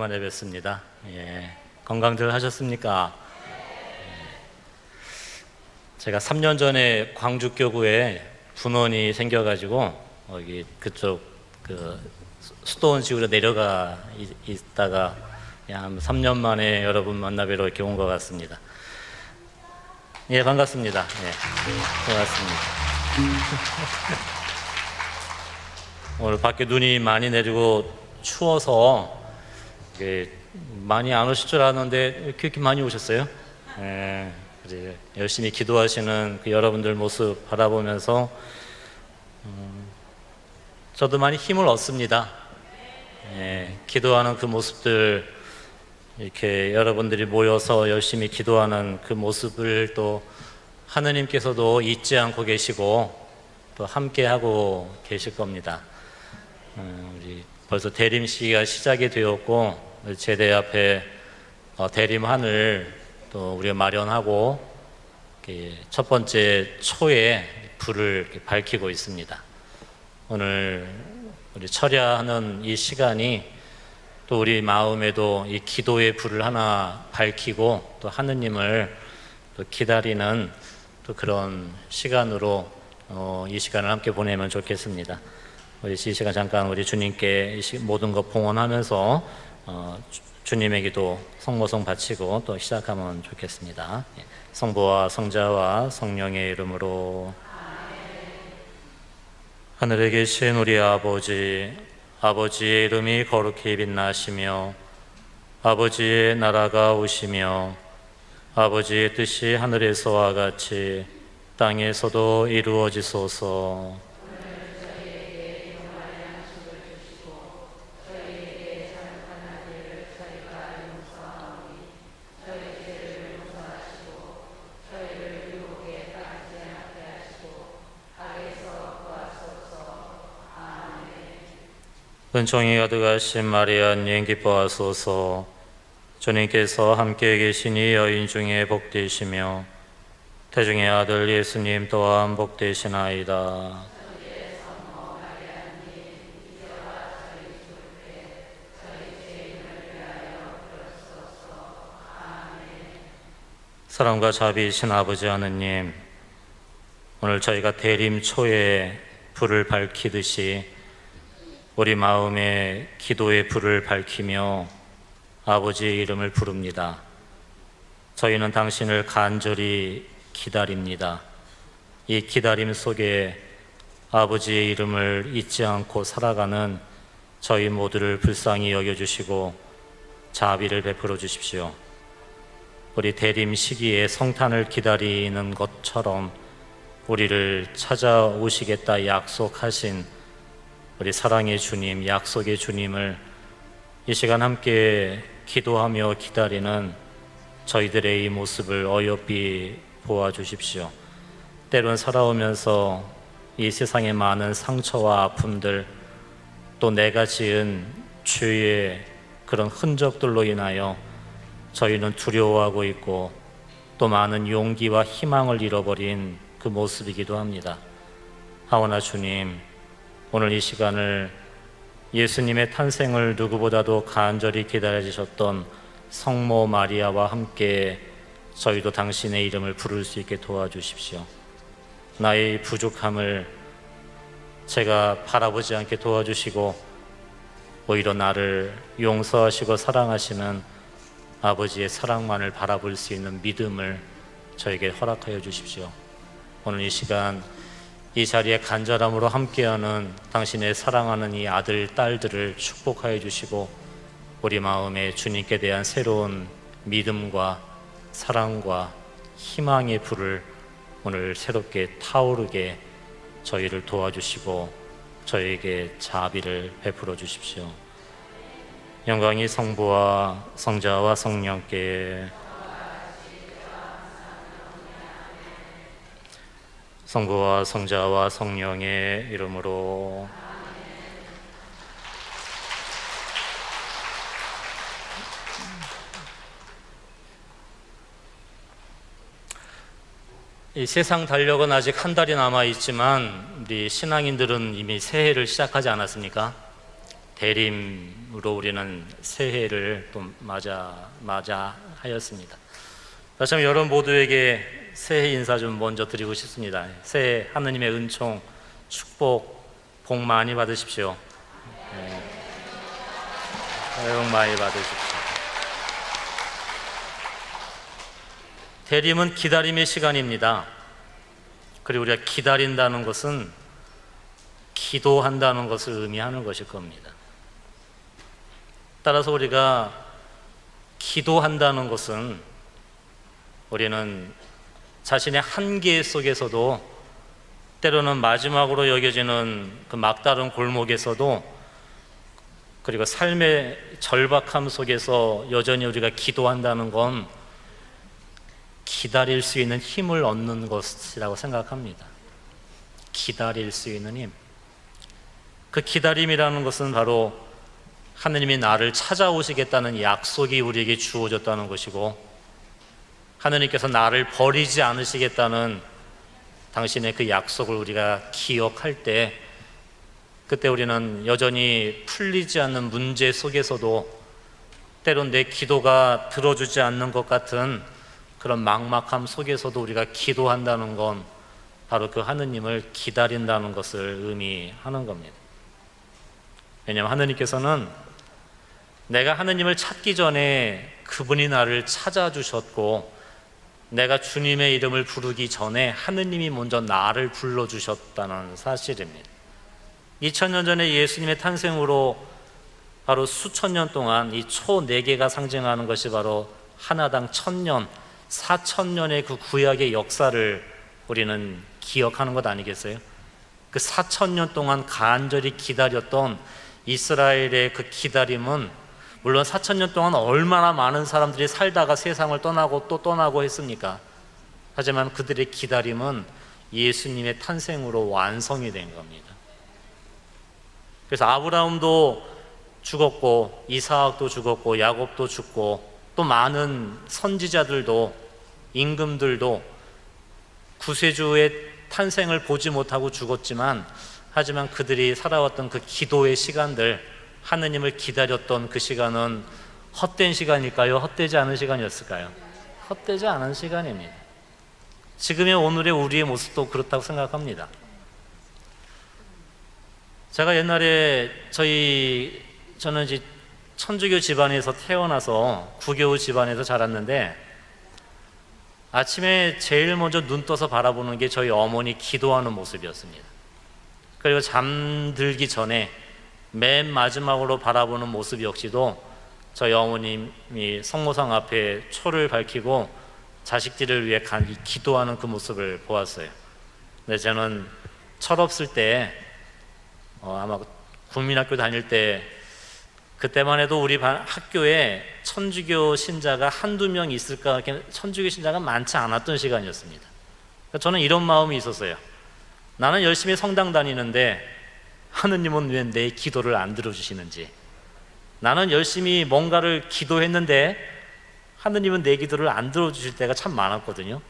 오랜만에 뵙습니다. 건강들 하셨습니까? 제가 3년 전에 광주교구에 분원이 생겨가지고 여기 그쪽 수도원 지구로 내려가 있다가 한 3년 만에 여러분 만나뵈러 이렇게 온 것 같습니다. 반갑습니다. 반갑습니다. 오늘 밖에 눈이 많이 내리고 추워서 많이 안 오실 줄 알았는데 그렇게 많이 오셨어요? 그래, 열심히 기도하시는 그 여러분들 모습 바라보면서 저도 많이 힘을 얻습니다. 기도하는 그 모습들, 이렇게 여러분들이 모여서 열심히 기도하는 그 모습을 또 하느님께서도 잊지 않고 계시고 또 함께 하고 계실 겁니다. 우리 벌써 대림 시기가 시작이 되었고 제대 앞에 대림하늘 또 우리가 마련하고 첫 번째 초에 불을 이렇게 밝히고 있습니다. 오늘 우리 철야하는 이 시간이 또 우리 마음에도 이 기도의 불을 하나 밝히고 또 하느님을 또 기다리는 또 그런 시간으로 이 시간을 함께 보내면 좋겠습니다. 우리 이 시간 잠깐 우리 주님께 모든 것 봉헌하면서 주님에게도 성모성 바치고 또 시작하면 좋겠습니다. 성부와 성자와 성령의 이름으로. 하늘에 계신 우리 아버지의 이름이 거룩히 빛나시며 아버지의 나라가 오시며 아버지의 뜻이 하늘에서와 같이 땅에서도 이루어지소서. 은총이 가득하신 마리아님 기뻐하소서. 주님께서 함께 계시니 여인 중에 복되시며 태중의 아들 예수님 또한 복되시나이다. 사랑과 자비이신 아버지 하느님, 오늘 저희가 대림초에 불을 밝히듯이 우리 마음에 기도의 불을 밝히며 아버지의 이름을 부릅니다. 저희는 당신을 간절히 기다립니다. 이 기다림 속에 아버지의 이름을 잊지 않고 살아가는 저희 모두를 불쌍히 여겨주시고 자비를 베풀어 주십시오. 우리 대림 시기에 성탄을 기다리는 것처럼 우리를 찾아오시겠다 약속하신 우리 사랑의 주님, 약속의 주님을 이 시간 함께 기도하며 기다리는 저희들의 이 모습을 어여삐 보아주십시오. 때론 살아오면서 이 세상의 많은 상처와 아픔들, 또 내가 지은 죄의 그런 흔적들로 인하여 저희는 두려워하고 있고 또 많은 용기와 희망을 잃어버린 그 모습이기도 합니다. 하오나 주님, 오늘 이 시간을 예수님의 탄생을 누구보다도 간절히 기다려주셨던 성모 마리아와 함께 저희도 당신의 이름을 부를 수 있게 도와주십시오. 나의 부족함을 제가 바라보지 않게 도와주시고 오히려 나를 용서하시고 사랑하시는 아버지의 사랑만을 바라볼 수 있는 믿음을 저에게 허락하여 주십시오. 오늘 이 시간 이 자리에 간절함으로 함께하는 당신의 사랑하는 이 아들, 딸들을 축복하여 주시고 우리 마음에 주님께 대한 새로운 믿음과 사랑과 희망의 불을 오늘 새롭게 타오르게 저희를 도와주시고 저희에게 자비를 베풀어 주십시오. 영광이 성부와 성자와 성령께. 성부와 성자와 성령의 이름으로. 이 세상 달력은 아직 한 달이 남아 있지만 우리 신앙인들은 이미 새해를 시작하지 않았습니까? 대림으로 우리는 새해를 또 맞아하였습니다. 다시 한번 여러분 모두에게 새해 인사 좀 먼저 드리고 싶습니다. 새해 하느님의 은총, 축복, 복 많이 받으십시오. 복 많이 받으십시오. 대림은 기다림의 시간입니다. 그리고 우리가 기다린다는 것은 기도한다는 것을 의미하는 것일 겁니다. 따라서 우리가 기도한다는 것은 우리는 자신의 한계 속에서도 때로는 마지막으로 여겨지는 그 막다른 골목에서도 그리고 삶의 절박함 속에서 여전히 우리가 기도한다는 건 기다릴 수 있는 힘을 얻는 것이라고 생각합니다. 기다릴 수 있는 힘. 그 기다림이라는 것은 바로 하느님이 나를 찾아오시겠다는 약속이 우리에게 주어졌다는 것이고, 하느님께서 나를 버리지 않으시겠다는 당신의 그 약속을 우리가 기억할 때, 그때 우리는 여전히 풀리지 않는 문제 속에서도 때론 내 기도가 들어주지 않는 것 같은 그런 막막함 속에서도 우리가 기도한다는 건 바로 그 하느님을 기다린다는 것을 의미하는 겁니다. 왜냐하면 하느님께서는 내가 하느님을 찾기 전에 그분이 나를 찾아주셨고, 내가 주님의 이름을 부르기 전에 하느님이 먼저 나를 불러주셨다는 사실입니다. 2000년 전에 예수님의 탄생으로 바로 수천 년 동안 이 초 4개가 상징하는 것이 바로 하나당 1000년, 4000년의 그 구약의 역사를 우리는 기억하는 것 아니겠어요? 그 4000년 동안 간절히 기다렸던 이스라엘의 그 기다림은, 물론 4000년 동안 얼마나 많은 사람들이 살다가 세상을 떠나고 또 떠나고 했습니까? 하지만 그들의 기다림은 예수님의 탄생으로 완성이 된 겁니다. 그래서 아브라함도 죽었고, 이삭도 죽었고, 야곱도 죽고, 또 많은 선지자들도, 임금들도 구세주의 탄생을 보지 못하고 죽었지만, 하지만 그들이 살아왔던 그 기도의 시간들, 하느님을 기다렸던 그 시간은 헛된 시간일까요? 헛되지 않은 시간이었을까요? 헛되지 않은 시간입니다. 지금의 오늘의 우리의 모습도 그렇다고 생각합니다. 제가 옛날에 저는 이제 천주교 집안에서 태어나서 구교 집안에서 자랐는데, 아침에 제일 먼저 눈 떠서 바라보는 게 저희 어머니 기도하는 모습이었습니다. 그리고 잠들기 전에 맨 마지막으로 바라보는 모습 역시도 저희 어머님이 성모상 앞에 초를 밝히고 자식들을 위해 기도하는 그 모습을 보았어요. 근데 저는 철없을 때 아마 국민학교 다닐 때, 그때만 해도 우리 학교에 천주교 신자가 한두 명 있을까, 천주교 신자가 많지 않았던 시간이었습니다. 저는 이런 마음이 있었어요. 나는 열심히 성당 다니는데 하느님은 왜 내 기도를 안 들어주시는지, 나는 열심히 뭔가를 기도했는데 하느님은 내 기도를 안 들어주실 때가 참 많았거든요.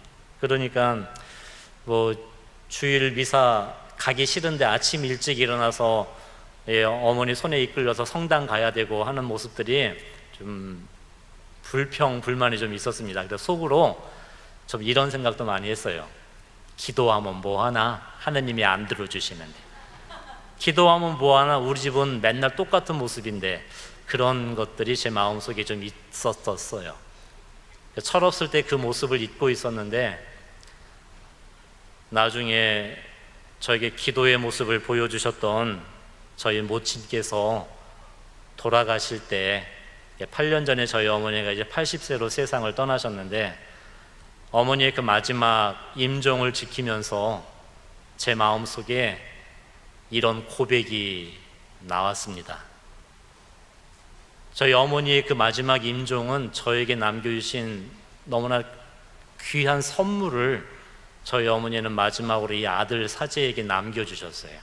그러니까 주일 미사 가기 싫은데 아침 일찍 일어나서 어머니 손에 이끌려서 성당 가야 되고 하는 모습들이 좀 불만이 좀 있었습니다. 그래서 속으로 좀 이런 생각도 많이 했어요. 기도하면 뭐하나, 하느님이 안 들어주시는데. 기도하면 뭐하나, 우리 집은 맨날 똑같은 모습인데. 그런 것들이 제 마음속에 좀 있었어요. 철없을 때 그 모습을 잊고 있었는데, 나중에 저에게 기도의 모습을 보여주셨던 저희 모친께서 돌아가실 때, 8년 전에 저희 어머니가 이제 80세로 세상을 떠나셨는데, 어머니의 그 마지막 임종을 지키면서 제 마음속에 이런 고백이 나왔습니다. 저희 어머니의 그 마지막 임종은 저에게 남겨주신 너무나 귀한 선물을 저희 어머니는 마지막으로 이 아들 사제에게 남겨주셨어요.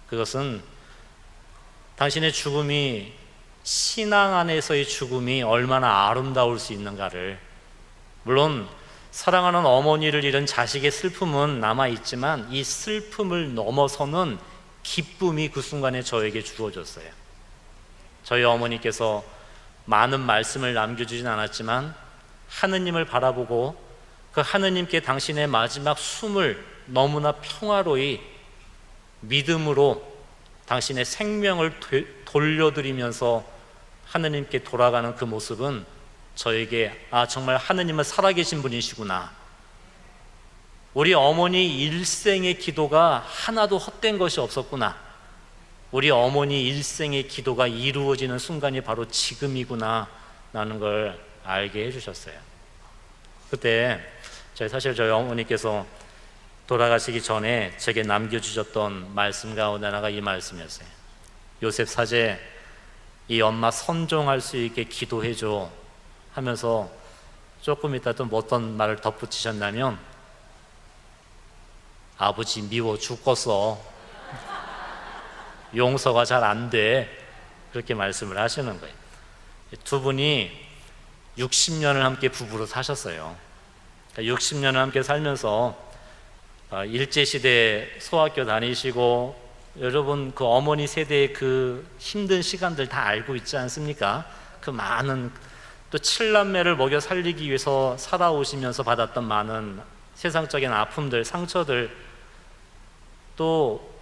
그것은 당신의 죽음이, 신앙 안에서의 죽음이 얼마나 아름다울 수 있는가를, 물론 사랑하는 어머니를 잃은 자식의 슬픔은 남아있지만 이 슬픔을 넘어서는 기쁨이 그 순간에 저에게 주어졌어요. 저희 어머니께서 많은 말씀을 남겨주진 않았지만 하느님을 바라보고 그 하느님께 당신의 마지막 숨을 너무나 평화로이 믿음으로 당신의 생명을 돌려드리면서 하느님께 돌아가는 그 모습은 저에게 정말 하느님은 살아계신 분이시구나, 우리 어머니 일생의 기도가 하나도 헛된 것이 없었구나, 우리 어머니 일생의 기도가 이루어지는 순간이 바로 지금이구나 라는 걸 알게 해주셨어요. 그때 사실 저희 어머니께서 돌아가시기 전에 제게 남겨주셨던 말씀 가운데 하나가 이 말씀이었어요. 요셉 사제, 이 엄마 선종할 수 있게 기도해줘 하면서 조금 이따 또 어떤 말을 덧붙이셨냐면, 아버지 미워 죽겠어, 용서가 잘 안 돼, 그렇게 말씀을 하시는 거예요. 두 분이 60년을 함께 부부로 사셨어요. 60년을 함께 살면서 일제시대 소학교 다니시고, 여러분 그 어머니 세대의 그 힘든 시간들 다 알고 있지 않습니까? 그 많은 또 7남매를 먹여 살리기 위해서 살아오시면서 받았던 많은 세상적인 아픔들, 상처들, 또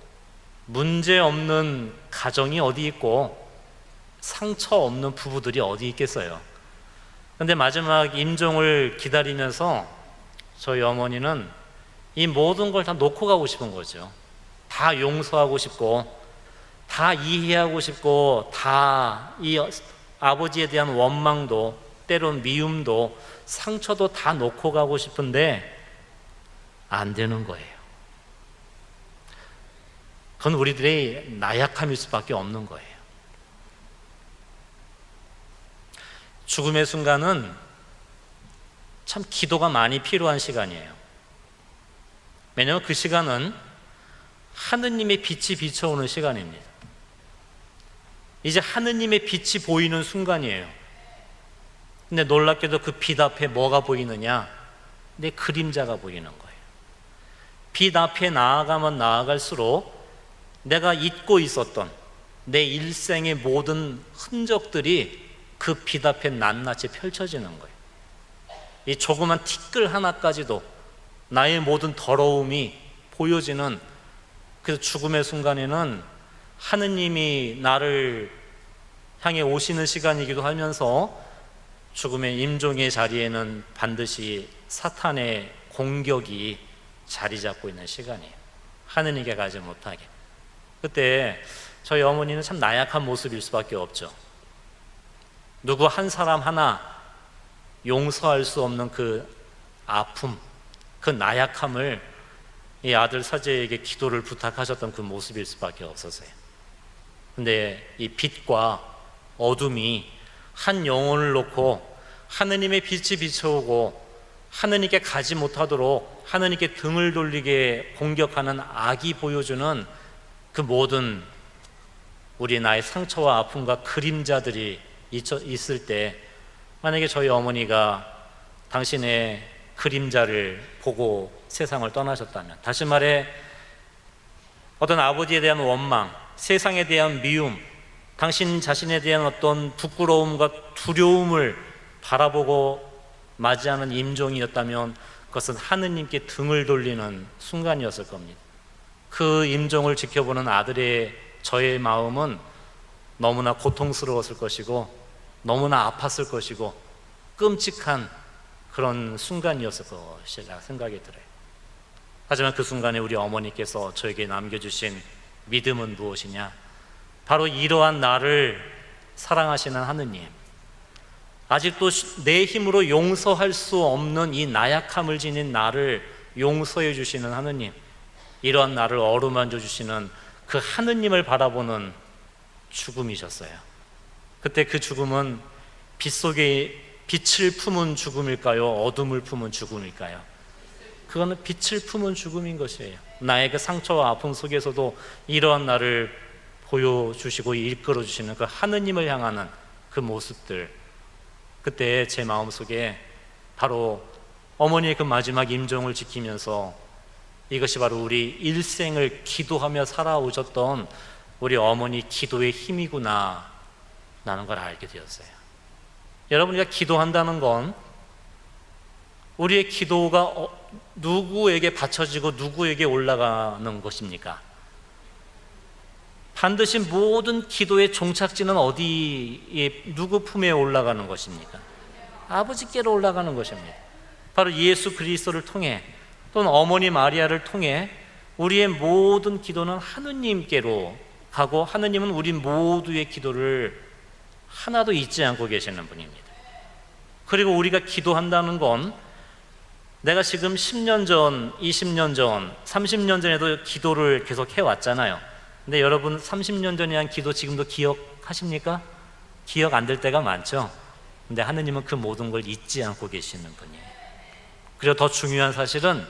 문제 없는 가정이 어디 있고 상처 없는 부부들이 어디 있겠어요. 그런데 마지막 임종을 기다리면서 저희 어머니는 이 모든 걸 다 놓고 가고 싶은 거죠. 다 용서하고 싶고, 다 이해하고 싶고, 다 이 아버지에 대한 원망도, 때론 미움도, 상처도 다 놓고 가고 싶은데 안 되는 거예요. 그건 우리들의 나약함일 수밖에 없는 거예요. 죽음의 순간은 참 기도가 많이 필요한 시간이에요. 왜냐하면 그 시간은 하느님의 빛이 비춰오는 시간입니다. 이제 하느님의 빛이 보이는 순간이에요. 근데 놀랍게도 그 빛 앞에 뭐가 보이느냐? 내 그림자가 보이는 거예요. 빛 앞에 나아가면 나아갈수록 내가 잊고 있었던 내 일생의 모든 흔적들이 그 빛 앞에 낱낱이 펼쳐지는 거예요. 이 조그만 티끌 하나까지도 나의 모든 더러움이 보여지는, 그 죽음의 순간에는 하느님이 나를 향해 오시는 시간이기도 하면서 죽음의 임종의 자리에는 반드시 사탄의 공격이 자리 잡고 있는 시간이에요. 하느님께 가지 못하게. 그때 저희 어머니는 참 나약한 모습일 수밖에 없죠. 누구 한 사람 하나 용서할 수 없는 그 아픔, 그 나약함을 이 아들 사제에게 기도를 부탁하셨던 그 모습일 수밖에 없었어요. 근데 이 빛과 어둠이 한 영혼을 놓고 하느님의 빛이 비춰오고 하느님께 가지 못하도록 하느님께 등을 돌리게 공격하는 악이 보여주는 그 모든 우리 나의 상처와 아픔과 그림자들이 있을 때, 만약에 저희 어머니가 당신의 그림자를 보고 세상을 떠나셨다면, 다시 말해 어떤 아버지에 대한 원망, 세상에 대한 미움, 당신 자신에 대한 어떤 부끄러움과 두려움을 바라보고 맞이하는 임종이었다면 그것은 하느님께 등을 돌리는 순간이었을 겁니다. 그 임종을 지켜보는 아들의 저의 마음은 너무나 고통스러웠을 것이고 너무나 아팠을 것이고 끔찍한 그런 순간이었을 것이라 생각이 들어요. 하지만 그 순간에 우리 어머니께서 저에게 남겨주신 믿음은 무엇이냐? 바로 이러한 나를 사랑하시는 하느님, 아직도 내 힘으로 용서할 수 없는 이 나약함을 지닌 나를 용서해 주시는 하느님, 이러한 나를 어루만져 주시는 그 하느님을 바라보는 죽음이셨어요. 그때 그 죽음은 빛 속에 빛을 품은 죽음일까요? 어둠을 품은 죽음일까요? 그거는 빛을 품은 죽음인 것이에요. 나의 그 상처와 아픔 속에서도 이러한 나를 보여주시고 이끌어주시는 그 하느님을 향하는 그 모습들, 그때 제 마음속에 바로 어머니의 그 마지막 임종을 지키면서 이것이 바로 우리 일생을 기도하며 살아오셨던 우리 어머니 기도의 힘이구나 나는 걸 알게 되었어요. 여러분, 우리가 기도한다는 건 우리의 기도가 누구에게 바쳐지고 누구에게 올라가는 것입니까? 반드시 모든 기도의 종착지는 어디에, 누구 품에 올라가는 것입니까? 아버지께로 올라가는 것입니다. 바로 예수 그리스도를 통해, 또는 어머니 마리아를 통해 우리의 모든 기도는 하느님께로 가고, 하느님은 우리 모두의 기도를 하나도 잊지 않고 계시는 분입니다. 그리고 우리가 기도한다는 건 내가 지금 10년 전, 20년 전, 30년 전에도 기도를 계속 해왔잖아요. 근데 여러분, 30년 전에 한 기도 지금도 기억하십니까? 기억 안 될 때가 많죠. 근데 하느님은 그 모든 걸 잊지 않고 계시는 분이에요. 그리고 더 중요한 사실은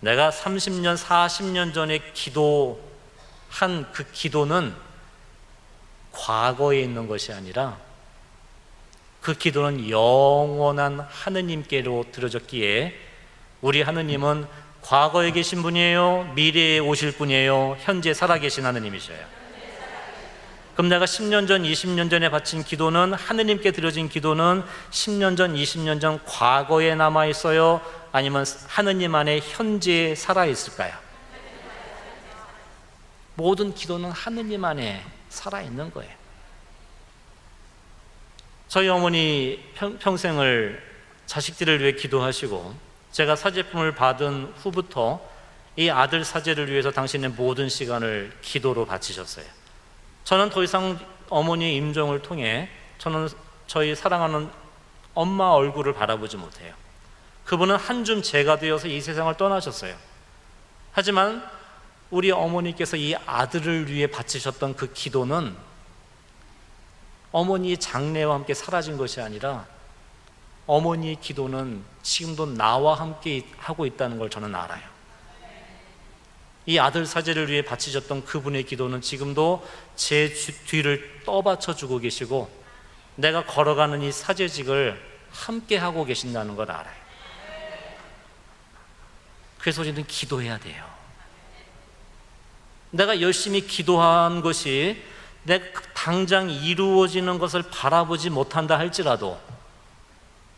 내가 30년, 40년 전에 기도한 그 기도는 과거에 있는 것이 아니라 그 기도는 영원한 하느님께로 드려졌기에, 우리 하느님은 과거에 계신 분이에요? 미래에 오실 분이에요? 현재 살아계신 하느님이셔요. 그럼 내가 10년 전, 20년 전에 바친 기도는, 하느님께 드려진 기도는 10년 전, 20년 전 과거에 남아있어요? 아니면 하느님 안에 현재에 살아있을까요? 모든 기도는 하느님 안에 살아있는 거예요. 저희 어머니 평생을 자식들을 위해 기도하시고, 제가 사제품을 받은 후부터 이 아들 사제를 위해서 당신의 모든 시간을 기도로 바치셨어요. 저는 더 이상 어머니의 임종을 통해 저는 저희 사랑하는 엄마 얼굴을 바라보지 못해요. 그분은 한 줌 재가 되어서 이 세상을 떠나셨어요. 하지만 우리 어머니께서 이 아들을 위해 바치셨던 그 기도는 어머니의 장래와 함께 사라진 것이 아니라, 어머니의 기도는 지금도 나와 함께 하고 있다는 걸 저는 알아요. 이 아들 사제를 위해 바치셨던 그분의 기도는 지금도 제 뒤를 떠받쳐주고 계시고, 내가 걸어가는 이 사제직을 함께 하고 계신다는 걸 알아요. 그래서 우리는 기도해야 돼요. 내가 열심히 기도한 것이 내가 당장 이루어지는 것을 바라보지 못한다 할지라도,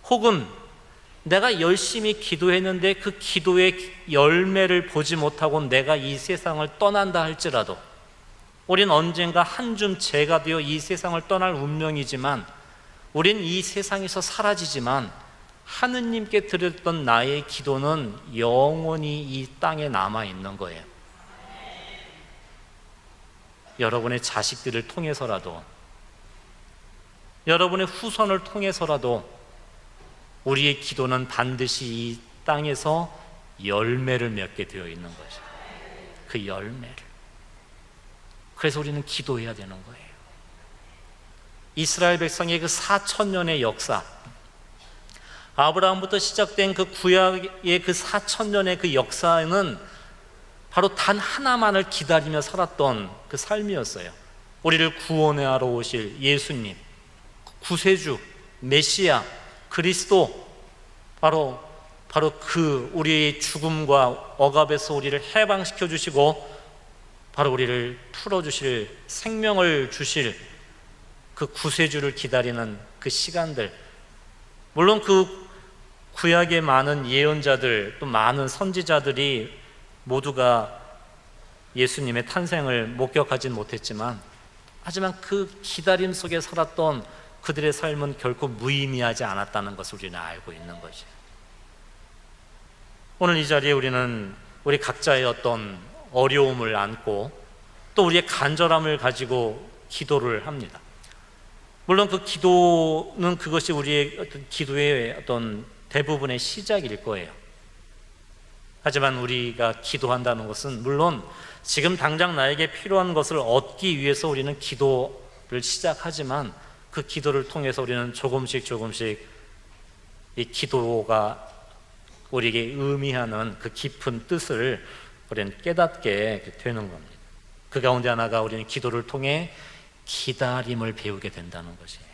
혹은 내가 열심히 기도했는데 그 기도의 열매를 보지 못하고 내가 이 세상을 떠난다 할지라도, 우린 언젠가 한 줌 재가 되어 이 세상을 떠날 운명이지만, 우린 이 세상에서 사라지지만 하느님께 드렸던 나의 기도는 영원히 이 땅에 남아있는 거예요. 여러분의 자식들을 통해서라도, 여러분의 후손을 통해서라도 우리의 기도는 반드시 이 땅에서 열매를 맺게 되어 있는 거죠. 그 열매를. 그래서 우리는 기도해야 되는 거예요. 이스라엘 백성의 그 4,000년의 역사, 아브라함부터 시작된 그 구약의 그 4,000년의 그 역사는 바로 단 하나만을 기다리며 살았던 그 삶이었어요. 우리를 구원하러 오실 예수님, 구세주, 메시아, 그리스도, 바로 그 우리의 죽음과 억압에서 우리를 해방시켜 주시고, 바로 우리를 풀어주실, 생명을 주실 그 구세주를 기다리는 그 시간들, 물론 그 구약의 많은 예언자들, 또 많은 선지자들이 모두가 예수님의 탄생을 목격하진 못했지만, 하지만 그 기다림 속에 살았던 그들의 삶은 결코 무의미하지 않았다는 것을 우리는 알고 있는 것이에요. 오늘 이 자리에 우리는 우리 각자의 어떤 어려움을 안고 또 우리의 간절함을 가지고 기도를 합니다. 물론 그 기도는 그것이 우리의 어떤 기도의 어떤 대부분의 시작일 거예요. 하지만 우리가 기도한다는 것은 물론 지금 당장 나에게 필요한 것을 얻기 위해서 우리는 기도를 시작하지만, 그 기도를 통해서 우리는 조금씩 이 기도가 우리에게 의미하는 그 깊은 뜻을 우리는 깨닫게 되는 겁니다. 그 가운데 하나가 우리는 기도를 통해 기다림을 배우게 된다는 것이에요.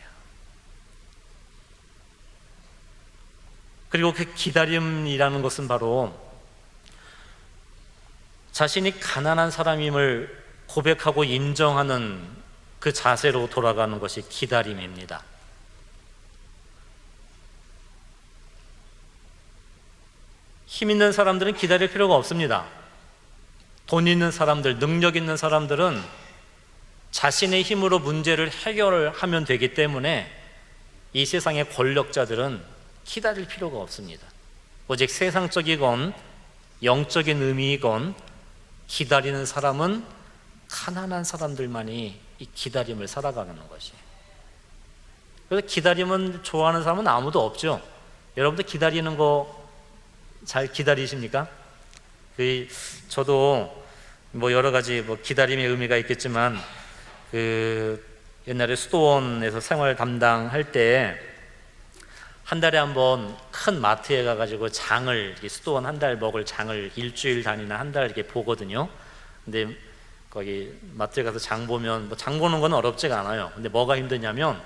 그리고 그 기다림이라는 것은 바로 자신이 가난한 사람임을 고백하고 인정하는 그 자세로 돌아가는 것이 기다림입니다. 힘 있는 사람들은 기다릴 필요가 없습니다. 돈 있는 사람들, 능력 있는 사람들은 자신의 힘으로 문제를 해결하면 되기 때문에 이 세상의 권력자들은 기다릴 필요가 없습니다. 오직 세상적이건 영적인 의미이건 기다리는 사람은 가난한 사람들만이 이 기다림을 살아가는 것이에요. 그래서 기다림은 좋아하는 사람은 아무도 없죠. 여러분들 기다리는 거 잘 기다리십니까? 저도 여러 가지 기다림의 의미가 있겠지만 옛날에 수도원에서 생활 담당할 때 한 달에 한 번 큰 마트에 가가지고 장을, 수도원 한 달 먹을 장을 일주일 단위나 한 달 이렇게 보거든요. 근데 거기 마트에 가서 장 보면 장 보는 건 어렵지가 않아요. 근데 뭐가 힘드냐면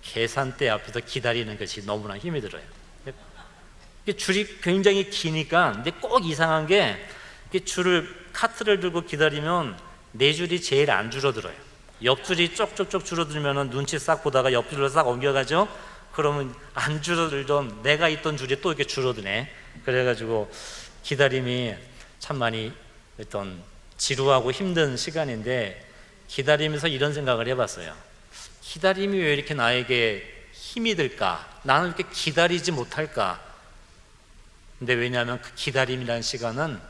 계산대 앞에서 기다리는 것이 너무나 힘이 들어요. 줄이 굉장히 기니까, 근데 꼭 이상한 게 카트를 들고 기다리면 내 줄이 제일 안 줄어들어요. 옆줄이 쪽쪽쪽 줄어들면 눈치 싹 보다가 옆줄로 싹 옮겨가죠. 그러면 안 줄어들던 내가 있던 줄이 또 이렇게 줄어드네. 그래가지고 기다림이 참 많이 지루하고 힘든 시간인데, 기다리면서 이런 생각을 해봤어요. 기다림이 왜 이렇게 나에게 힘이 들까? 나는 이렇게 기다리지 못할까? 근데 왜냐하면 그 기다림이라는 시간은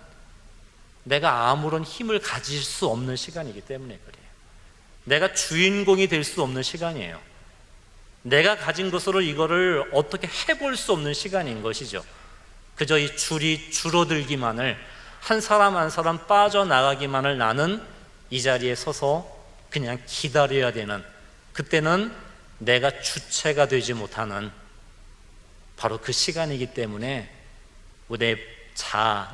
내가 아무런 힘을 가질 수 없는 시간이기 때문에 그래요. 내가 주인공이 될 수 없는 시간이에요. 내가 가진 것으로 이거를 어떻게 해볼 수 없는 시간인 것이죠. 그저 이 줄이 줄어들기만을, 한 사람 한 사람 빠져나가기만을 나는 이 자리에 서서 그냥 기다려야 되는, 그때는 내가 주체가 되지 못하는 바로 그 시간이기 때문에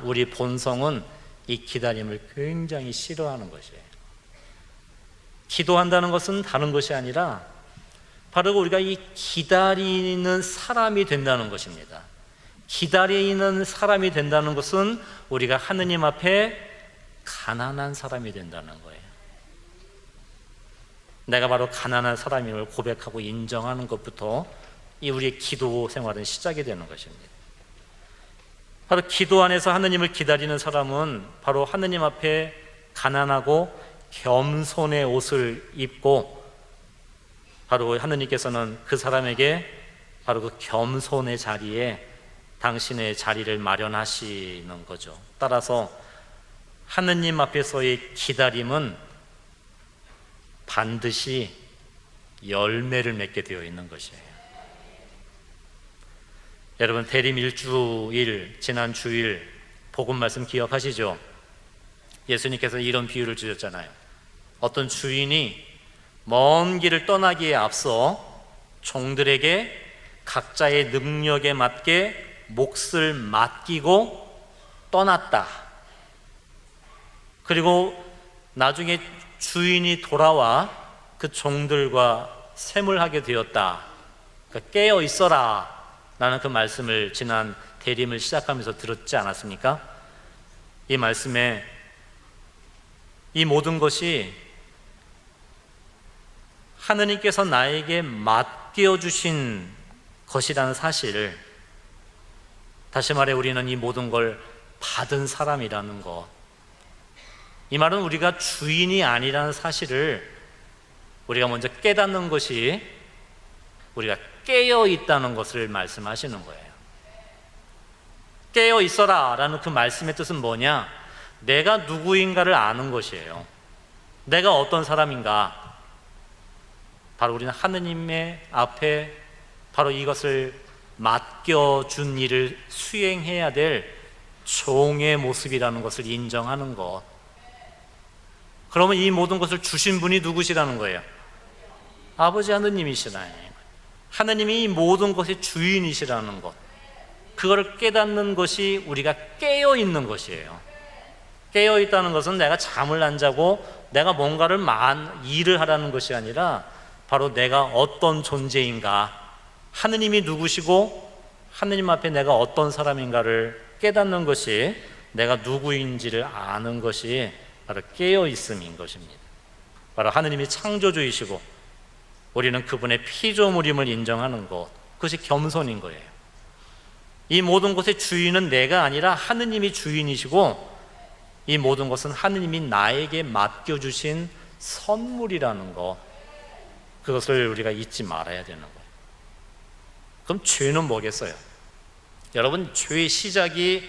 우리 본성은 이 기다림을 굉장히 싫어하는 것이에요. 기도한다는 것은 다른 것이 아니라 바로 우리가 이 기다리는 사람이 된다는 것입니다. 기다리는 사람이 된다는 것은 우리가 하느님 앞에 가난한 사람이 된다는 거예요. 내가 바로 가난한 사람임을 고백하고 인정하는 것부터 이 우리의 기도 생활은 시작이 되는 것입니다. 바로 기도 안에서 하느님을 기다리는 사람은 바로 하느님 앞에 가난하고 겸손의 옷을 입고, 바로 하느님께서는 그 사람에게 바로 그 겸손의 자리에 당신의 자리를 마련하시는 거죠. 따라서 하느님 앞에서의 기다림은 반드시 열매를 맺게 되어 있는 것이에요. 여러분, 대림 일주일, 지난 주일 복음 말씀 기억하시죠? 예수님께서 이런 비유를 주셨잖아요. 어떤 주인이 먼 길을 떠나기에 앞서 종들에게 각자의 능력에 맞게 몫을 맡기고 떠났다. 그리고 나중에 주인이 돌아와 그 종들과 셈을 하게 되었다. 그러니까 깨어 있어라 라는 그 말씀을 지난 대림을 시작하면서 들었지 않았습니까? 이 말씀에 이 모든 것이 하느님께서 나에게 맡겨주신 것이라는 사실을, 다시 말해 우리는 이 모든 걸 받은 사람이라는 것, 이 말은 우리가 주인이 아니라는 사실을 우리가 먼저 깨닫는 것이, 우리가 깨어 있다는 것을 말씀하시는 거예요. 깨어 있어라 라는 그 말씀의 뜻은 뭐냐? 내가 누구인가를 아는 것이에요. 내가 어떤 사람인가? 바로 우리는 하느님의 앞에 바로 이것을 맡겨준 일을 수행해야 될 종의 모습이라는 것을 인정하는 것. 그러면 이 모든 것을 주신 분이 누구시라는 거예요? 아버지 하느님이시라는 거예요. 하느님이 이 모든 것의 주인이시라는 것, 그거를 깨닫는 것이 우리가 깨어 있는 것이에요. 깨어 있다는 것은 내가 잠을 안 자고 내가 뭔가를 일을 하라는 것이 아니라 바로 내가 어떤 존재인가, 하느님이 누구시고 하느님 앞에 내가 어떤 사람인가를 깨닫는 것이, 내가 누구인지를 아는 것이 바로 깨어 있음인 것입니다. 바로 하느님이 창조주이시고 우리는 그분의 피조물임을 인정하는 것, 그것이 겸손인 거예요. 이 모든 것의 주인은 내가 아니라 하느님이 주인이시고 이 모든 것은 하느님이 나에게 맡겨주신 선물이라는 것, 그것을 우리가 잊지 말아야 되는 거예요. 그럼 죄는 뭐겠어요? 여러분, 죄의 시작이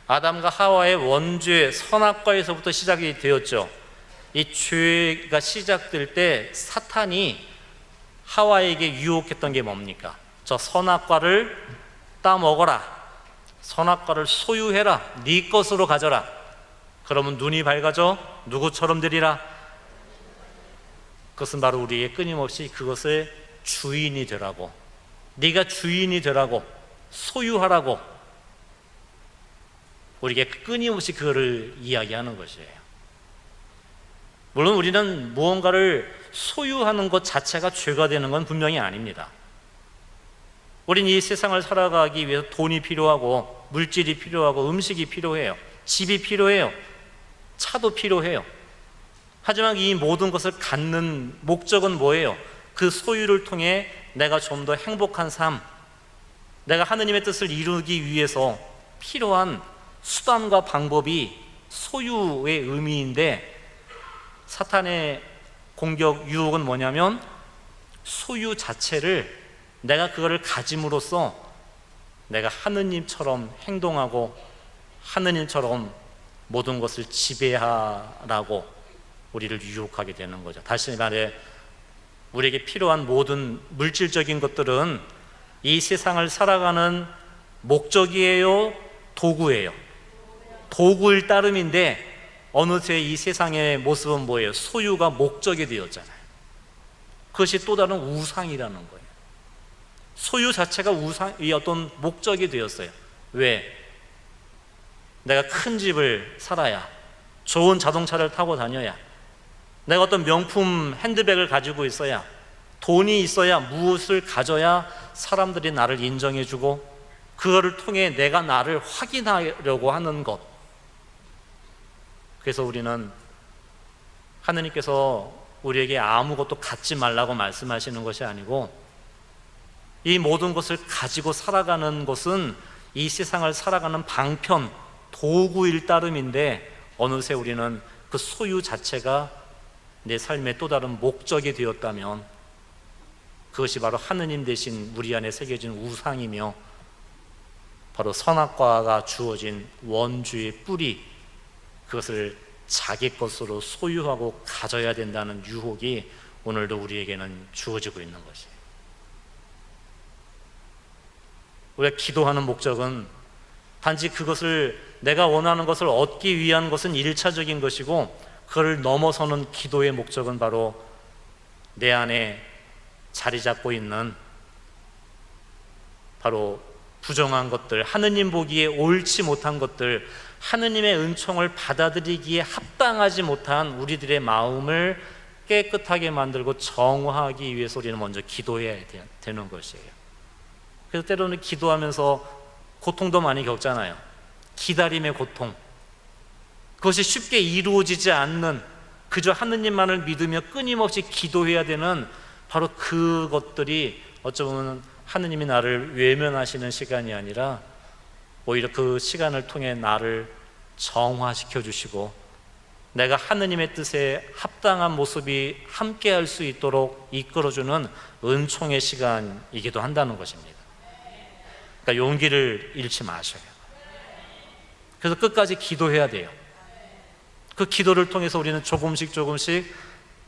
아담과 하와의 원죄 선악과에서부터 시작이 되었죠. 이 죄가 시작될 때 사탄이 하와에게 유혹했던 게 뭡니까? 저 선악과를 따먹어라, 선악과를 소유해라, 네 것으로 가져라, 그러면 눈이 밝아져 누구처럼 되리라. 그것은 바로 우리에게 끊임없이 그것의 주인이 되라고, 네가 주인이 되라고, 소유하라고 우리에게 끊임없이 그거를 이야기하는 것이에요. 물론 우리는 무언가를 소유하는 것 자체가 죄가 되는 건 분명히 아닙니다. 우린 이 세상을 살아가기 위해서 돈이 필요하고 물질이 필요하고 음식이 필요해요. 집이 필요해요. 차도 필요해요. 하지만 이 모든 것을 갖는 목적은 뭐예요? 그 소유를 통해 내가 좀 더 행복한 삶, 내가 하느님의 뜻을 이루기 위해서 필요한 수단과 방법이 소유의 의미인데, 사탄의 공격 유혹은 뭐냐면 소유 자체를, 내가 그거를 가짐으로써 내가 하느님처럼 행동하고 하느님처럼 모든 것을 지배하라고 우리를 유혹하게 되는 거죠. 다시 말해, 우리에게 필요한 모든 물질적인 것들은 이 세상을 살아가는 목적이에요, 도구예요? 도구일 따름인데 어느새 이 세상의 모습은 뭐예요? 소유가 목적이 되었잖아요. 그것이 또 다른 우상이라는 거예요. 소유 자체가 우상의 어떤 목적이 되었어요. 왜? 내가 큰 집을 살아야, 좋은 자동차를 타고 다녀야, 내가 어떤 명품 핸드백을 가지고 있어야, 돈이 있어야, 무엇을 가져야 사람들이 나를 인정해주고 그거를 통해 내가 나를 확인하려고 하는 것. 그래서 우리는 하느님께서 우리에게 아무것도 갖지 말라고 말씀하시는 것이 아니고, 이 모든 것을 가지고 살아가는 것은 이 세상을 살아가는 방편, 도구일 따름인데 어느새 우리는 그 소유 자체가 내 삶의 또 다른 목적이 되었다면 그것이 바로 하느님 대신 우리 안에 새겨진 우상이며 바로 선악과가 주어진 원죄의 뿌리, 그것을 자기 것으로 소유하고 가져야 된다는 유혹이 오늘도 우리에게는 주어지고 있는 것이에요. 우리가 기도하는 목적은 단지 그것을, 내가 원하는 것을 얻기 위한 것은 1차적인 것이고, 그걸 넘어서는 기도의 목적은 바로 내 안에 자리 잡고 있는 바로 부정한 것들, 하느님 보기에 옳지 못한 것들, 하느님의 은총을 받아들이기에 합당하지 못한 우리들의 마음을 깨끗하게 만들고 정화하기 위해서 우리는 먼저 기도해야 되는 것이에요. 그래서 때로는 기도하면서 고통도 많이 겪잖아요. 기다림의 고통, 그것이 쉽게 이루어지지 않는, 그저 하느님만을 믿으며 끊임없이 기도해야 되는 바로 그것들이 어쩌면 하느님이 나를 외면하시는 시간이 아니라 오히려 그 시간을 통해 나를 정화시켜 주시고 내가 하느님의 뜻에 합당한 모습이 함께 할 수 있도록 이끌어주는 은총의 시간이기도 한다는 것입니다. 그러니까 용기를 잃지 마셔요. 그래서 끝까지 기도해야 돼요. 그 기도를 통해서 우리는 조금씩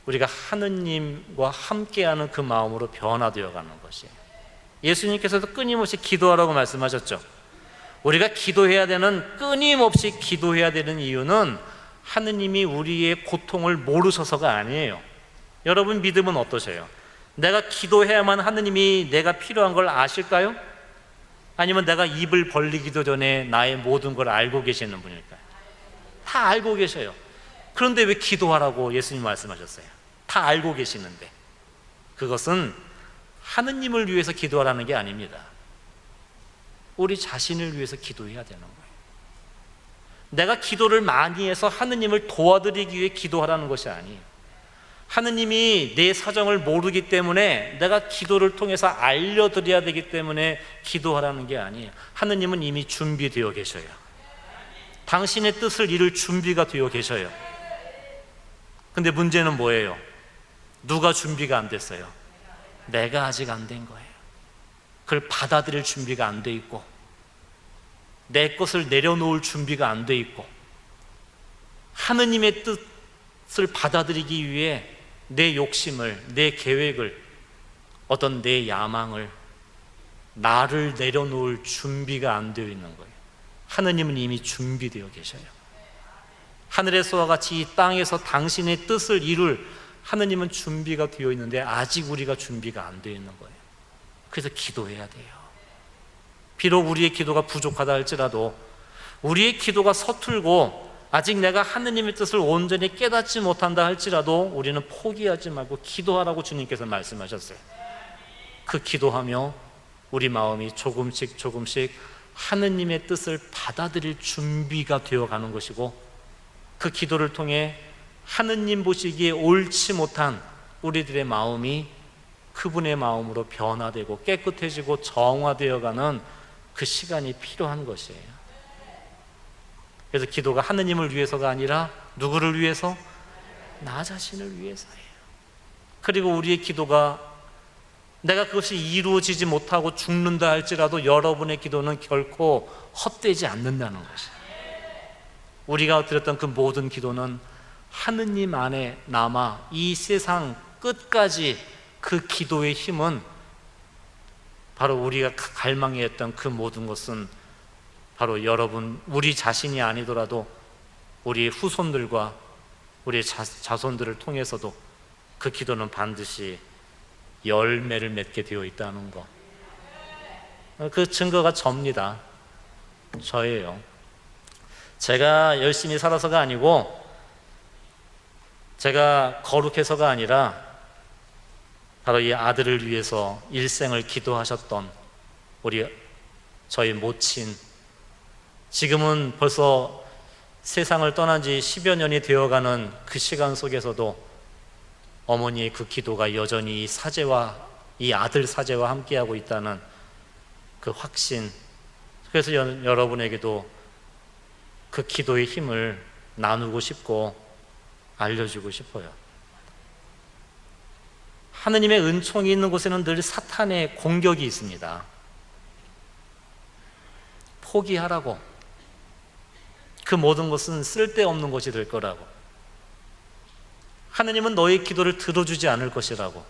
우리가 하느님과 함께하는 그 마음으로 변화되어 가는 것이에요. 예수님께서도 끊임없이 기도하라고 말씀하셨죠. 우리가 기도해야 되는, 끊임없이 기도해야 되는 이유는 하느님이 우리의 고통을 모르셔서가 아니에요. 여러분 믿음은 어떠세요? 내가 기도해야만 하느님이 내가 필요한 걸 아실까요? 아니면 내가 입을 벌리기도 전에 나의 모든 걸 알고 계시는 분일까요? 다 알고 계셔요. 그런데 왜 기도하라고 예수님 말씀하셨어요? 다 알고 계시는데. 그것은 하느님을 위해서 기도하라는 게 아닙니다. 우리 자신을 위해서 기도해야 되는 거예요. 내가 기도를 많이 해서 하느님을 도와드리기 위해 기도하라는 것이 아니에요. 하느님이 내 사정을 모르기 때문에 내가 기도를 통해서 알려드려야 되기 때문에 기도하라는 게 아니에요. 하느님은 이미 준비되어 계셔요. 당신의 뜻을 이룰 준비가 되어 계셔요. 근데 문제는 뭐예요? 누가 준비가 안 됐어요? 내가 아직 안 된 거예요. 그걸 받아들일 준비가 안 돼 있고, 내 것을 내려놓을 준비가 안 돼 있고, 하느님의 뜻을 받아들이기 위해 내 욕심을, 내 계획을, 어떤 내 야망을, 나를 내려놓을 준비가 안 되어 있는 거예요. 하느님은 이미 준비되어 계셔요. 하늘에서와 같이 이 땅에서 당신의 뜻을 이룰 하느님은 준비가 되어 있는데 아직 우리가 준비가 안 되어 있는 거예요. 그래서 기도해야 돼요. 비록 우리의 기도가 부족하다 할지라도, 우리의 기도가 서툴고 아직 내가 하느님의 뜻을 온전히 깨닫지 못한다 할지라도 우리는 포기하지 말고 기도하라고 주님께서 말씀하셨어요. 그 기도하며 우리 마음이 조금씩 하느님의 뜻을 받아들일 준비가 되어가는 것이고, 그 기도를 통해 하느님 보시기에 옳지 못한 우리들의 마음이 그분의 마음으로 변화되고 깨끗해지고 정화되어가는 그 시간이 필요한 것이에요. 그래서 기도가 하느님을 위해서가 아니라 누구를 위해서? 나 자신을 위해서예요. 그리고 우리의 기도가 내가 그것이 이루어지지 못하고 죽는다 할지라도 여러분의 기도는 결코 헛되지 않는다는 것이에요. 우리가 드렸던 그 모든 기도는 하느님 안에 남아 이 세상 끝까지 그 기도의 힘은, 바로 우리가 갈망했던 그 모든 것은 바로 여러분, 우리 자신이 아니더라도 우리 후손들과 우리 자손들을 통해서도 그 기도는 반드시 열매를 맺게 되어 있다는 거. 그 증거가 접니다. 저예요. 제가 열심히 살아서가 아니고, 제가 거룩해서가 아니라 바로 이 아들을 위해서 일생을 기도하셨던 저희 모친, 지금은 벌써 세상을 떠난 지 10여 년이 되어가는 그 시간 속에서도 어머니의 그 기도가 여전히 이 아들 사제와 함께하고 있다는 그 확신. 그래서 여러분에게도 그 기도의 힘을 나누고 싶고 알려주고 싶어요. 하느님의 은총이 있는 곳에는 늘 사탄의 공격이 있습니다. 포기하라고. 그 모든 것은 쓸데없는 것이 될 거라고. 하느님은 너의 기도를 들어주지 않을 것이라고.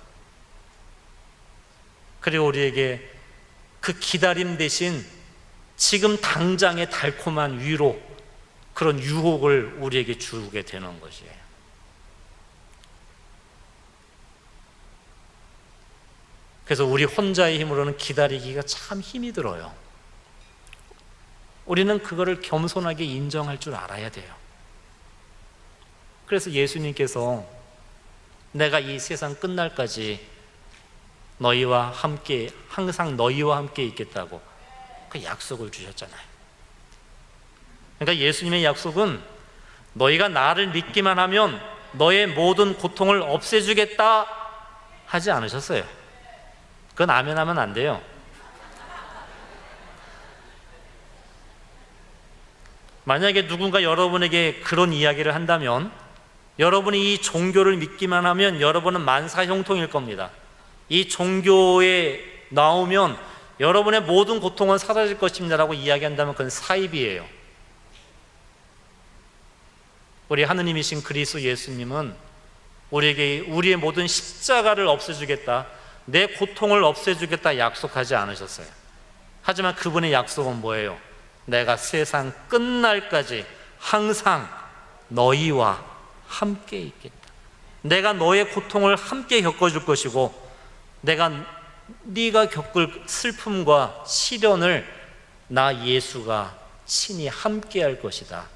그리고 우리에게 그 기다림 대신 지금 당장의 달콤한 위로, 그런 유혹을 우리에게 주게 되는 것이에요. 그래서 우리 혼자의 힘으로는 기다리기가 참 힘이 들어요. 우리는 그거를 겸손하게 인정할 줄 알아야 돼요. 그래서 예수님께서 내가 이 세상 끝날까지 너희와 함께, 항상 너희와 함께 있겠다고 그 약속을 주셨잖아요. 그러니까 예수님의 약속은 너희가 나를 믿기만 하면 너의 모든 고통을 없애주겠다 하지 않으셨어요. 그건 아멘 하면 안 돼요. 만약에 누군가 여러분에게 그런 이야기를 한다면, 여러분이 이 종교를 믿기만 하면 여러분은 만사형통일 겁니다. 이 종교에 나오면 여러분의 모든 고통은 사라질 것입니다라고 이야기한다면 그건 사입이에요. 우리 하느님이신 그리스도 예수님은 우리에게 우리의 모든 십자가를 없애주겠다, 내 고통을 없애주겠다 약속하지 않으셨어요. 하지만 그분의 약속은 뭐예요? 내가 세상 끝날까지 항상 너희와 함께 있겠다. 내가 너의 고통을 함께 겪어줄 것이고, 네가 겪을 슬픔과 시련을 나 예수가 친히 함께 할 것이다.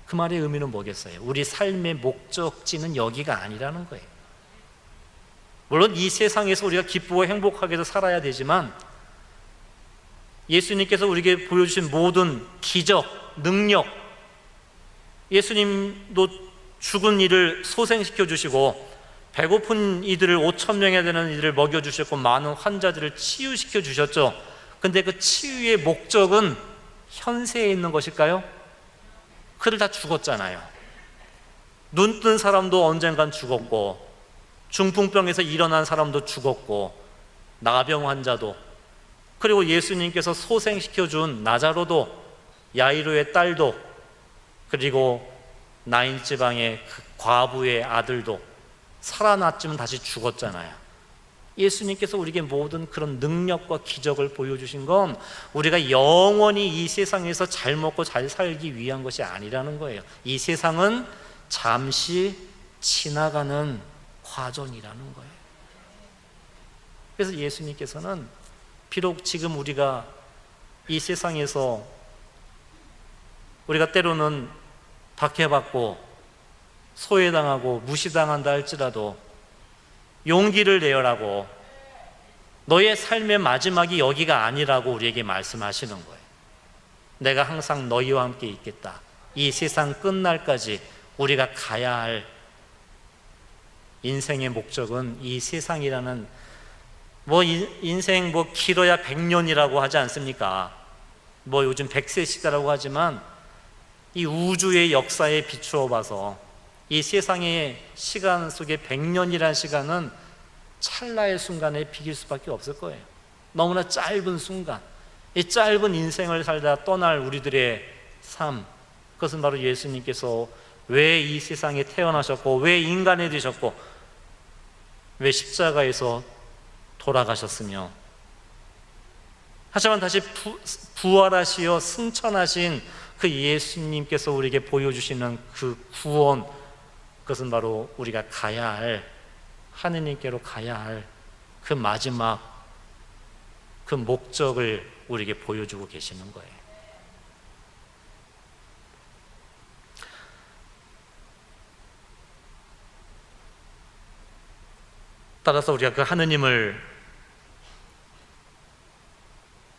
그 말의 의미는 뭐겠어요? 우리 삶의 목적지는 여기가 아니라는 거예요. 물론 이 세상에서 우리가 기쁘고 행복하게도 살아야 되지만, 예수님께서 우리에게 보여주신 모든 기적, 능력, 예수님도 죽은 이를 소생시켜 주시고 배고픈 이들을 5천 명에 되는 이들을 먹여주셨고 많은 환자들을 치유시켜 주셨죠. 근데 그 치유의 목적은 현세에 있는 것일까요? 그들 다 죽었잖아요. 눈 뜬 사람도 언젠간 죽었고, 중풍병에서 일어난 사람도 죽었고, 나병 환자도, 그리고 예수님께서 소생시켜준 나자로도, 야이로의 딸도, 그리고 나인 지방의 그 과부의 아들도 살아났지만 다시 죽었잖아요. 예수님께서 우리에게 모든 그런 능력과 기적을 보여주신 건 우리가 영원히 이 세상에서 잘 먹고 잘 살기 위한 것이 아니라는 거예요. 이 세상은 잠시 지나가는 과정이라는 거예요. 그래서 예수님께서는 비록 지금 우리가 이 세상에서 우리가 때로는 박해받고 소외당하고 무시당한다 할지라도 용기를 내어라고, 너의 삶의 마지막이 여기가 아니라고 우리에게 말씀하시는 거예요. 내가 항상 너희와 함께 있겠다. 이 세상 끝날까지 우리가 가야 할 인생의 목적은 이 세상이라는, 인생 길어야 100년이라고 하지 않습니까? 요즘 100세 시대라고 하지만 이 우주의 역사에 비추어 봐서 이 세상의 시간 속에 100년이라는 시간은 찰나의 순간에 비길 수밖에 없을 거예요. 너무나 짧은 순간, 이 짧은 인생을 살다 떠날 우리들의 삶, 그것은 바로 예수님께서 왜 이 세상에 태어나셨고, 왜 인간이 되셨고, 왜 십자가에서 돌아가셨으며, 하지만 다시 부활하시어 승천하신 그 예수님께서 우리에게 보여주시는 그 구원, 그것은 바로 우리가 가야 할, 하느님께로 가야 할 그 마지막 그 목적을 우리에게 보여주고 계시는 거예요. 따라서 우리가 그 하느님을,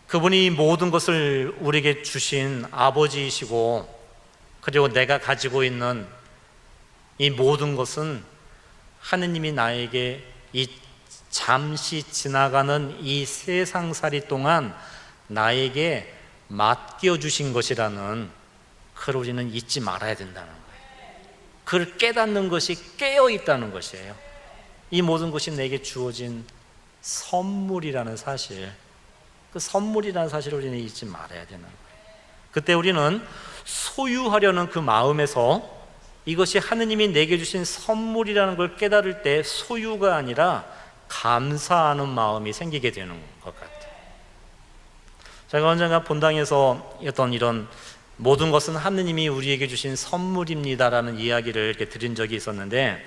그분이 모든 것을 우리에게 주신 아버지이시고, 그리고 내가 가지고 있는 이 모든 것은 하느님이 나에게 이 잠시 지나가는 이 세상살이 동안 나에게 맡겨주신 것이라는, 그걸 우리는 잊지 말아야 된다는 거예요. 그걸 깨닫는 것이 깨어있다는 것이에요. 이 모든 것이 내게 주어진 선물이라는 사실, 그 선물이라는 사실을 우리는 잊지 말아야 되는 거예요. 그때 우리는 소유하려는 그 마음에서 이것이 하느님이 내게 주신 선물이라는 걸 깨달을 때 소유가 아니라 감사하는 마음이 생기게 되는 것 같아요. 제가 언젠가 본당에서 어떤 이런 모든 것은 하느님이 우리에게 주신 선물입니다라는 이야기를 이렇게 드린 적이 있었는데,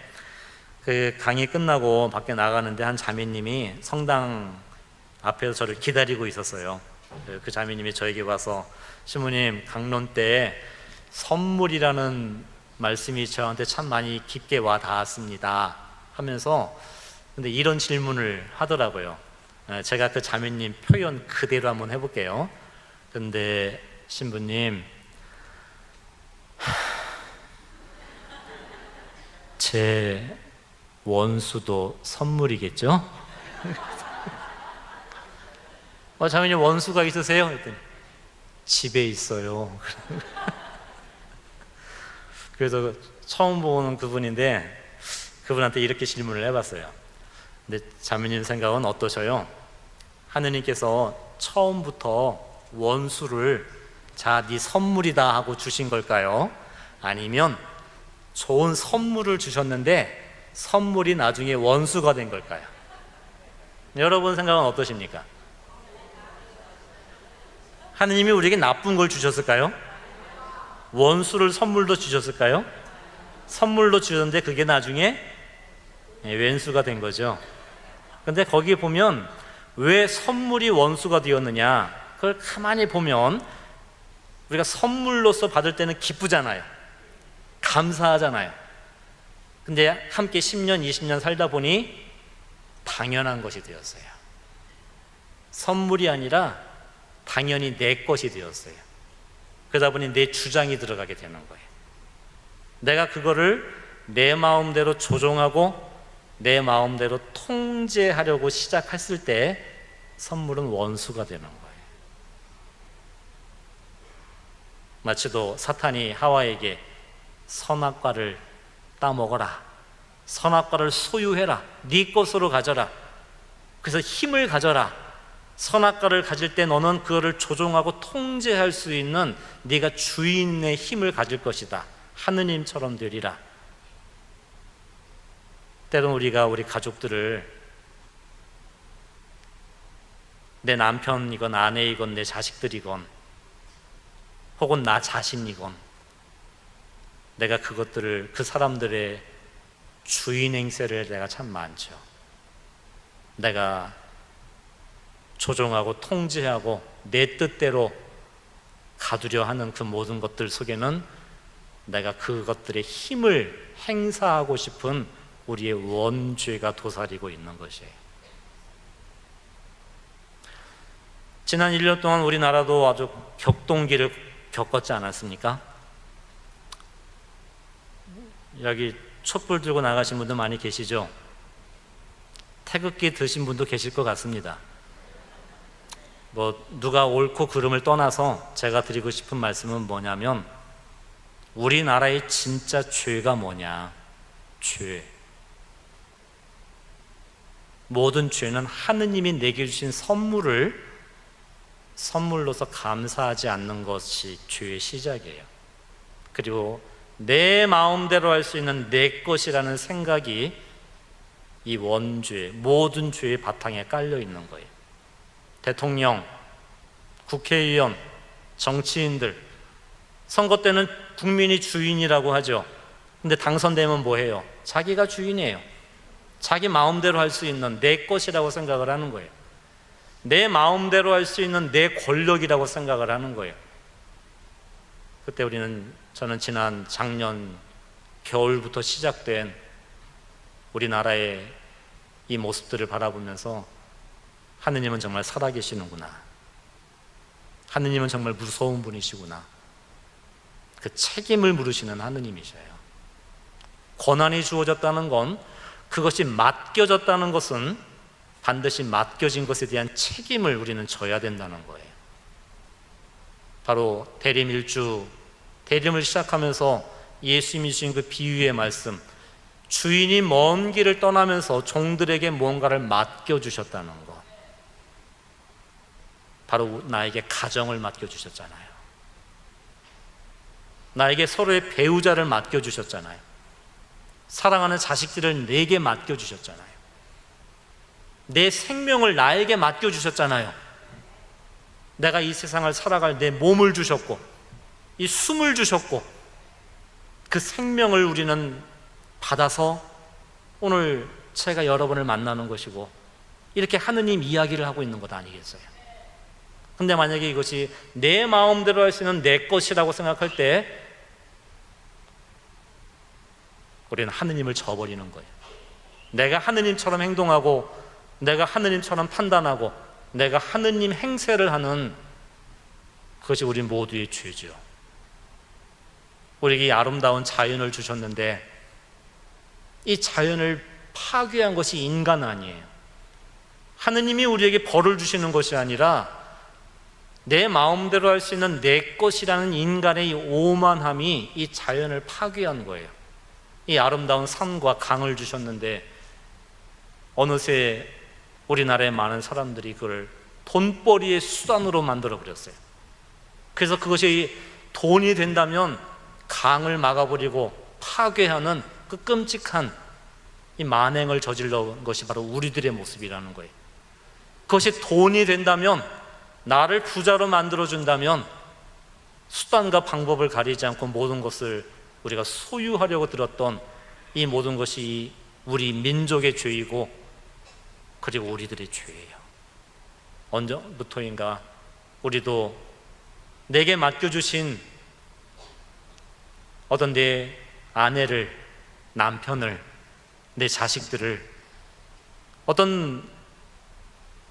그 강의 끝나고 밖에 나가는데 한 자매님이 성당 앞에서 저를 기다리고 있었어요. 그 자매님이 저에게 와서, 신부님, 강론 때 선물이라는 말씀이 저한테 참 많이 깊게 와 닿았습니다 하면서, 근데 이런 질문을 하더라고요. 제가 그 자매님 표현 그대로 한번 해볼게요. 근데 신부님, 제 원수도 선물이겠죠? 자매님 원수가 있으세요? 그랬더니 집에 있어요. 그래서 처음 보는 그분인데 그분한테 이렇게 질문을 해봤어요. 근데 자매님 생각은 어떠셔요? 하느님께서 처음부터 원수를 자, 네 선물이다 하고 주신 걸까요? 아니면 좋은 선물을 주셨는데 선물이 나중에 원수가 된 걸까요? 여러분 생각은 어떠십니까? 하느님이 우리에게 나쁜 걸 주셨을까요? 원수를 선물로 주셨을까요? 선물로 주셨는데 그게 나중에 왼수가 된 거죠. 근데 거기에 보면 왜 선물이 원수가 되었느냐, 그걸 가만히 보면 우리가 선물로서 받을 때는 기쁘잖아요. 감사하잖아요. 근데 함께 10년, 20년 살다 보니 당연한 것이 되었어요. 선물이 아니라 당연히 내 것이 되었어요. 그러다 보니 내 주장이 들어가게 되는 거예요. 내가 그거를 내 마음대로 조종하고 내 마음대로 통제하려고 시작했을 때 선물은 원수가 되는 거예요. 마치도 사탄이 하와에게 선악과를 따먹어라, 선악과를 소유해라, 네 것으로 가져라, 그래서 힘을 가져라, 선악과를 가질 때 너는 그거를 조종하고 통제할 수 있는 네가 주인의 힘을 가질 것이다, 하느님처럼 되리라. 때론 우리가 우리 가족들을, 내 남편이건 아내이건 내 자식들이건 혹은 나 자신이건, 내가 그것들을, 그 사람들의 주인 행세를 내가 참 많죠. 내가 조종하고 통제하고 내 뜻대로 가두려 하는 그 모든 것들 속에는 내가 그것들의 힘을 행사하고 싶은 우리의 원죄가 도사리고 있는 것이에요. 지난 1년 동안 우리나라도 아주 격동기를 겪었지 않았습니까? 여기 촛불 들고 나가신 분들 많이 계시죠? 태극기 드신 분도 계실 것 같습니다. 누가 옳고 그름을 떠나서 제가 드리고 싶은 말씀은 뭐냐면, 우리나라의 진짜 죄가 뭐냐? 죄. 모든 죄는 하느님이 내게 주신 선물로서 감사하지 않는 것이 죄의 시작이에요. 그리고 내 마음대로 할 수 있는 내 것이라는 생각이 이 원죄, 모든 죄의 바탕에 깔려 있는 거예요. 대통령, 국회의원, 정치인들, 선거 때는 국민이 주인이라고 하죠. 근데 당선되면 뭐해요? 자기가 주인이에요. 자기 마음대로 할 수 있는 내 것이라고 생각을 하는 거예요. 내 마음대로 할 수 있는 내 권력이라고 생각을 하는 거예요. 그때 저는 지난 작년 겨울부터 시작된 우리나라의 이 모습들을 바라보면서, 하느님은 정말 살아계시는구나, 하느님은 정말 무서운 분이시구나, 그 책임을 물으시는 하느님이셔요. 권한이 주어졌다는 건, 그것이 맡겨졌다는 것은 반드시 맡겨진 것에 대한 책임을 우리는 져야 된다는 거예요. 바로 대림일주, 대림을 시작하면서 예수님이 주신 그 비유의 말씀, 주인이 먼 길을 떠나면서 종들에게 뭔가를 맡겨주셨다는 것, 바로 나에게 가정을 맡겨주셨잖아요. 나에게 서로의 배우자를 맡겨주셨잖아요. 사랑하는 자식들을 내게 맡겨주셨잖아요. 내 생명을 나에게 맡겨주셨잖아요. 내가 이 세상을 살아갈 내 몸을 주셨고, 이 숨을 주셨고, 그 생명을 우리는 받아서 오늘 제가 여러분을 만나는 것이고, 이렇게 하느님 이야기를 하고 있는 것 아니겠어요? 근데 만약에 이것이 내 마음대로 할 수 있는 내 것이라고 생각할 때 우리는 하느님을 저버리는 거예요. 내가 하느님처럼 행동하고, 내가 하느님처럼 판단하고, 내가 하느님 행세를 하는, 그것이 우리 모두의 죄죠. 우리에게 아름다운 자연을 주셨는데 이 자연을 파괴한 것이 인간 아니에요. 하느님이 우리에게 벌을 주시는 것이 아니라 내 마음대로 할 수 있는 내 것이라는 인간의 이 오만함이 이 자연을 파괴한 거예요. 이 아름다운 산과 강을 주셨는데 어느새 우리나라의 많은 사람들이 그걸 돈벌이의 수단으로 만들어 버렸어요. 그래서 그것이 돈이 된다면 강을 막아버리고 파괴하는 그 끔찍한 이 만행을 저질러온 것이 바로 우리들의 모습이라는 거예요. 그것이 돈이 된다면, 나를 부자로 만들어준다면 수단과 방법을 가리지 않고 모든 것을 우리가 소유하려고 들었던 이 모든 것이 우리 민족의 죄이고, 그리고 우리들의 죄예요. 언제부터인가 우리도 내게 맡겨주신 어떤 내 아내를, 남편을, 내 자식들을 어떤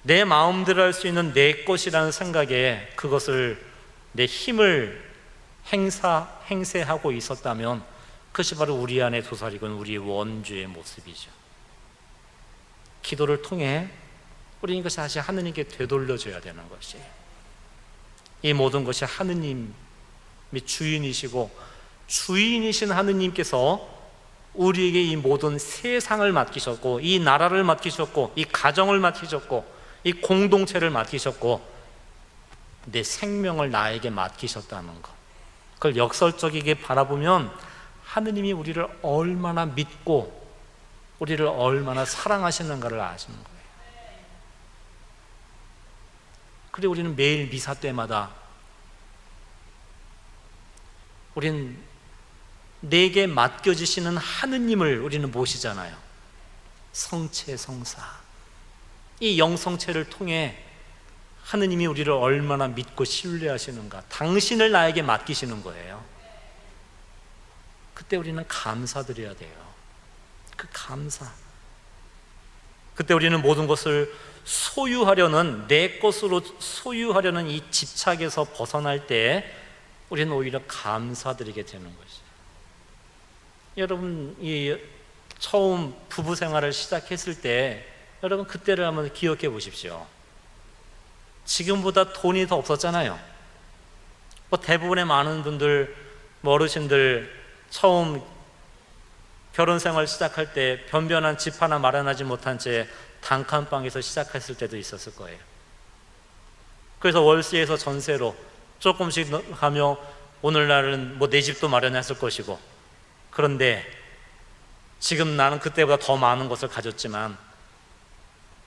내 마음대로 할 수 있는 내 것이라는 생각에 그것을 내 힘을 행세하고 있었다면 그것이 바로 우리 안에 도사리건 우리 원죄의 모습이죠. 기도를 통해 우리는 이것이 다시 하느님께 되돌려줘야 되는 것이에요. 이 모든 것이 하느님이 주인이시고 주인이신 하느님께서 우리에게 이 모든 세상을 맡기셨고 이 나라를 맡기셨고 이 가정을 맡기셨고 이 공동체를 맡기셨고 내 생명을 나에게 맡기셨다는 것, 그걸 역설적이게 바라보면 하느님이 우리를 얼마나 믿고 우리를 얼마나 사랑하시는가를 아시는 거예요. 그리고 우리는 매일 미사 때마다 우리는 내게 맡겨지시는 하느님을 우리는 모시잖아요. 성체, 성사. 이 영성체를 통해 하느님이 우리를 얼마나 믿고 신뢰하시는가, 당신을 나에게 맡기시는 거예요. 그때 우리는 감사드려야 돼요. 그 감사. 그때 우리는 모든 것을 소유하려는, 내 것으로 소유하려는 이 집착에서 벗어날 때 우리는 오히려 감사드리게 되는 것이에요. 여러분, 이 처음 부부 생활을 시작했을 때 여러분 그때를 한번 기억해 보십시오. 지금보다 돈이 더 없었잖아요. 뭐 대부분의 많은 분들, 어르신들 처음 결혼 생활 시작할 때 변변한 집 하나 마련하지 못한 채 단칸방에서 시작했을 때도 있었을 거예요. 그래서 월세에서 전세로 조금씩 가며 오늘날은 뭐 내 집도 마련했을 것이고, 그런데 지금 나는 그때보다 더 많은 것을 가졌지만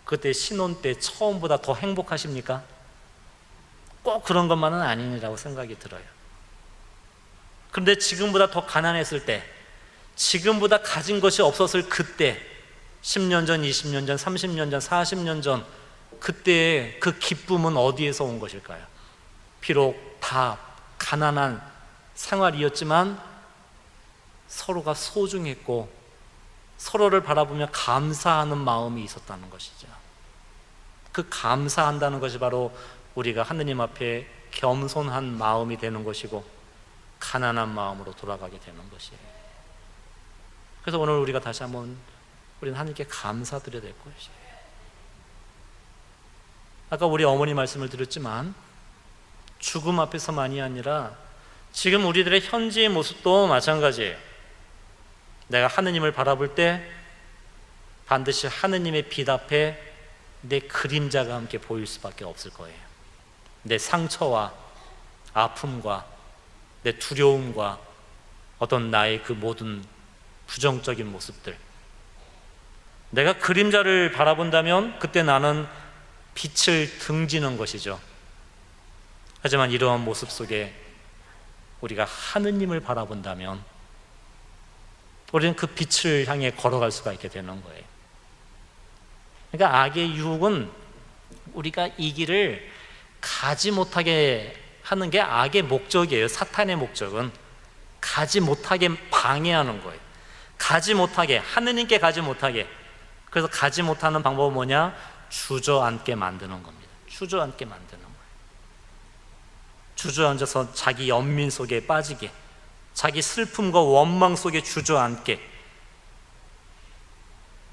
그때 신혼 때 처음보다 더 행복하십니까? 꼭 그런 것만은 아니라고 생각이 들어요. 그런데 지금보다 더 가난했을 때, 지금보다 가진 것이 없었을 그때, 10년 전, 20년 전, 30년 전, 40년 전, 그때의 그 기쁨은 어디에서 온 것일까요? 비록 다 가난한 생활이었지만 서로가 소중했고 서로를 바라보며 감사하는 마음이 있었다는 것이죠. 그 감사한다는 것이 바로 우리가 하느님 앞에 겸손한 마음이 되는 것이고 가난한 마음으로 돌아가게 되는 것이에요. 그래서 오늘 우리가 다시 한번 우리는 하나님께 감사드려야 될 것이에요. 아까 우리 어머니 말씀을 드렸지만 죽음 앞에서만이 아니라 지금 우리들의 현재의 모습도 마찬가지예요. 내가 하느님을 바라볼 때 반드시 하느님의 빛 앞에 내 그림자가 함께 보일 수밖에 없을 거예요. 내 상처와 아픔과 내 두려움과 어떤 나의 그 모든 부정적인 모습들, 내가 그림자를 바라본다면 그때 나는 빛을 등지는 것이죠. 하지만 이러한 모습 속에 우리가 하느님을 바라본다면 우리는 그 빛을 향해 걸어갈 수가 있게 되는 거예요. 그러니까 악의 유혹은 우리가 이 길을 가지 못하게 하는 게 악의 목적이에요. 사탄의 목적은 가지 못하게 방해하는 거예요. 가지 못하게, 하느님께 가지 못하게. 그래서 가지 못하는 방법은 뭐냐? 주저앉게 만드는 겁니다. 주저앉게 만드는 거예요. 주저앉아서 자기 연민 속에 빠지게, 자기 슬픔과 원망 속에 주저앉게.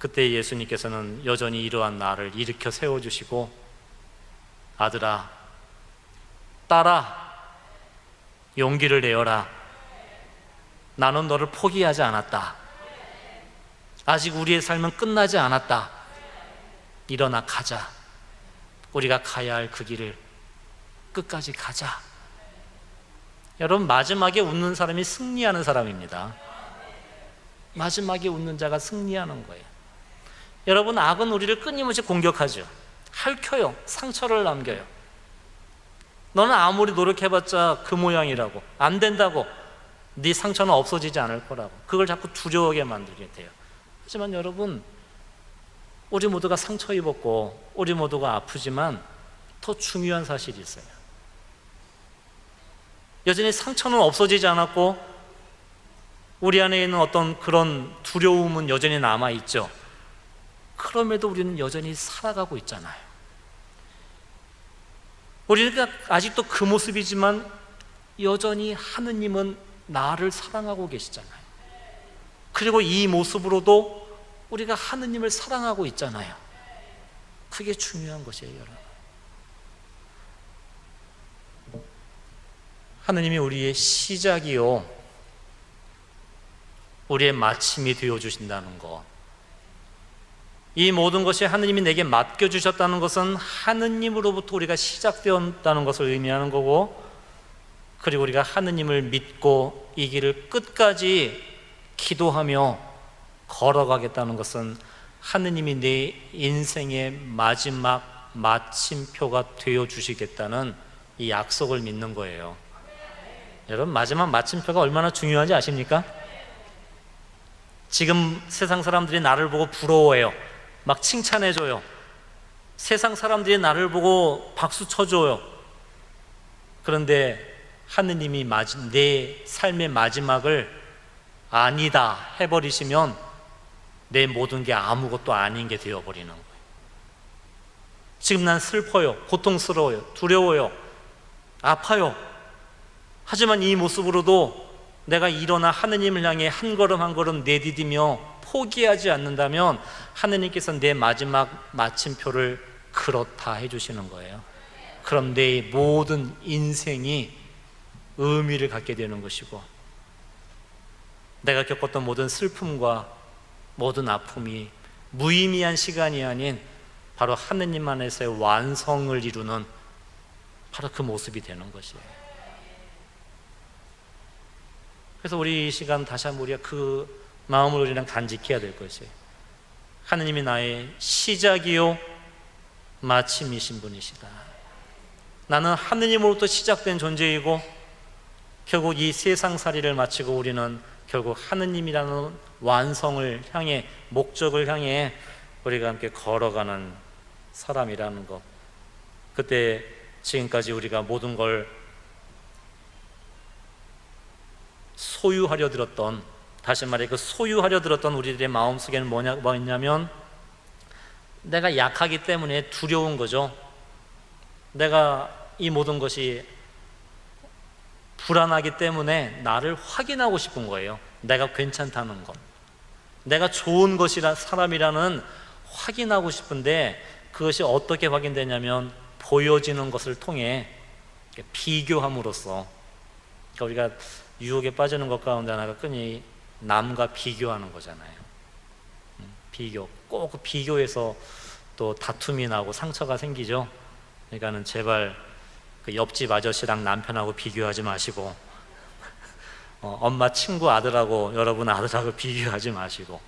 그때 예수님께서는 여전히 이러한 나를 일으켜 세워주시고, 아들아, 딸아, 용기를 내어라. 나는 너를 포기하지 않았다. 아직 우리의 삶은 끝나지 않았다. 일어나 가자. 우리가 가야 할 그 길을 끝까지 가자. 여러분, 마지막에 웃는 사람이 승리하는 사람입니다. 마지막에 웃는 자가 승리하는 거예요. 여러분, 악은 우리를 끊임없이 공격하죠. 핥혀요. 상처를 남겨요. 너는 아무리 노력해봤자 그 모양이라고, 안 된다고, 네 상처는 없어지지 않을 거라고, 그걸 자꾸 두려워하게 만들게 돼요. 하지만 여러분, 우리 모두가 상처 입었고 우리 모두가 아프지만 더 중요한 사실이 있어요. 여전히 상처는 없어지지 않았고 우리 안에 있는 어떤 그런 두려움은 여전히 남아있죠. 그럼에도 우리는 여전히 살아가고 있잖아요. 우리가 아직도 그 모습이지만 여전히 하느님은 나를 사랑하고 계시잖아요. 그리고 이 모습으로도 우리가 하느님을 사랑하고 있잖아요. 그게 중요한 것이에요, 여러분. 하느님이 우리의 시작이요 우리의 마침이 되어주신다는 것, 이 모든 것이 하느님이 내게 맡겨주셨다는 것은 하느님으로부터 우리가 시작되었다는 것을 의미하는 거고, 그리고 우리가 하느님을 믿고 이 길을 끝까지 기도하며 걸어가겠다는 것은 하느님이 내 인생의 마지막 마침표가 되어주시겠다는 이 약속을 믿는 거예요. 여러분, 마지막 마침표가 얼마나 중요한지 아십니까? 지금 세상 사람들이 나를 보고 부러워해요. 막 칭찬해줘요. 세상 사람들이 나를 보고 박수 쳐줘요. 그런데 하느님이 내 삶의 마지막을 아니다 해버리시면 내 모든 게 아무것도 아닌 게 되어버리는 거예요. 지금 난 슬퍼요, 고통스러워요, 두려워요, 아파요. 하지만 이 모습으로도 내가 일어나 하느님을 향해 한 걸음 한 걸음 내디디며 포기하지 않는다면 하느님께서 내 마지막 마침표를 그렇다 해주시는 거예요. 그럼 내 모든 인생이 의미를 갖게 되는 것이고, 내가 겪었던 모든 슬픔과 모든 아픔이 무의미한 시간이 아닌 바로 하느님 안에서의 완성을 이루는 바로 그 모습이 되는 것이에요. 그래서 우리 이 시간 다시 한번 우리가 그 마음을 우리는 간직해야 될 것이에요. 하느님이 나의 시작이요 마침이신 분이시다. 나는 하느님으로부터 시작된 존재이고 결국 이 세상살이를 마치고 우리는 결국 하느님이라는 완성을 향해, 목적을 향해 우리가 함께 걸어가는 사람이라는 것. 그때 지금까지 우리가 모든 걸 소유하려 들었던, 다시 말해 그 소유하려 들었던 우리들의 마음속에는 뭐였냐면 내가 약하기 때문에 두려운 거죠. 내가 이 모든 것이 불안하기 때문에 나를 확인하고 싶은 거예요. 내가 괜찮다는 것, 내가 좋은 것이라 사람이라는 확인하고 싶은데, 그것이 어떻게 확인되냐면 보여지는 것을 통해 비교함으로써. 그러니까 우리가 유혹에 빠지는 것 가운데 하나가 끈히 남과 비교하는 거잖아요. 비교, 꼭 그 비교해서 또 다툼이 나고 상처가 생기죠. 그러니까는 제발 그 옆집 아저씨랑 남편하고 비교하지 마시고, 엄마 친구 아들하고 여러분 아들하고 비교하지 마시고,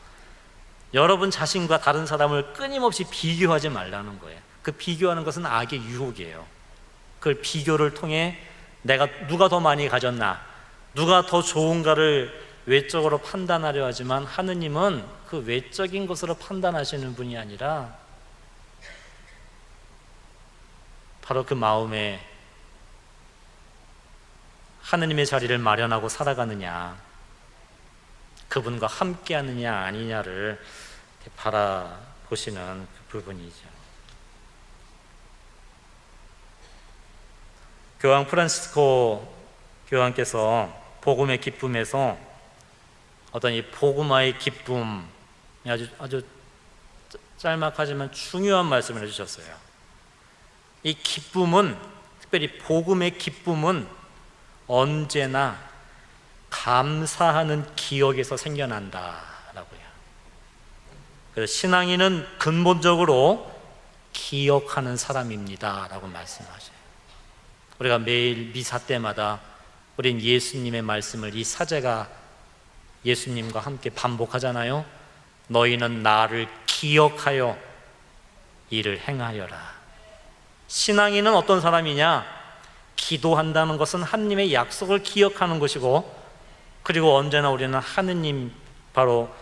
여러분 자신과 다른 사람을 끊임없이 비교하지 말라는 거예요. 그 비교하는 것은 악의 유혹이에요. 그 비교를 통해 내가 누가 더 많이 가졌나, 누가 더 좋은가를 외적으로 판단하려 하지만 하느님은 그 외적인 것으로 판단하시는 분이 아니라 바로 그 마음에 하느님의 자리를 마련하고 살아가느냐, 그분과 함께하느냐 아니냐를 바라보시는 그 부분이죠. 교황 프란시스코 교황께서 복음의 기쁨에서 어떤 이 복음화의 기쁨, 아주 짤막하지만 중요한 말씀을 해주셨어요. 이 기쁨은, 특별히 복음의 기쁨은 언제나 감사하는 기억에서 생겨난다라고요. 그래서 신앙인은 근본적으로 기억하는 사람입니다라고 말씀하셔요. 우리가 매일 미사 때마다 우린 예수님의 말씀을, 이 사제가 예수님과 함께 반복하잖아요. 너희는 나를 기억하여 이를 행하여라. 신앙인은 어떤 사람이냐? 기도한다는 것은 하느님의 약속을 기억하는 것이고, 그리고 언제나 우리는 하느님, 바로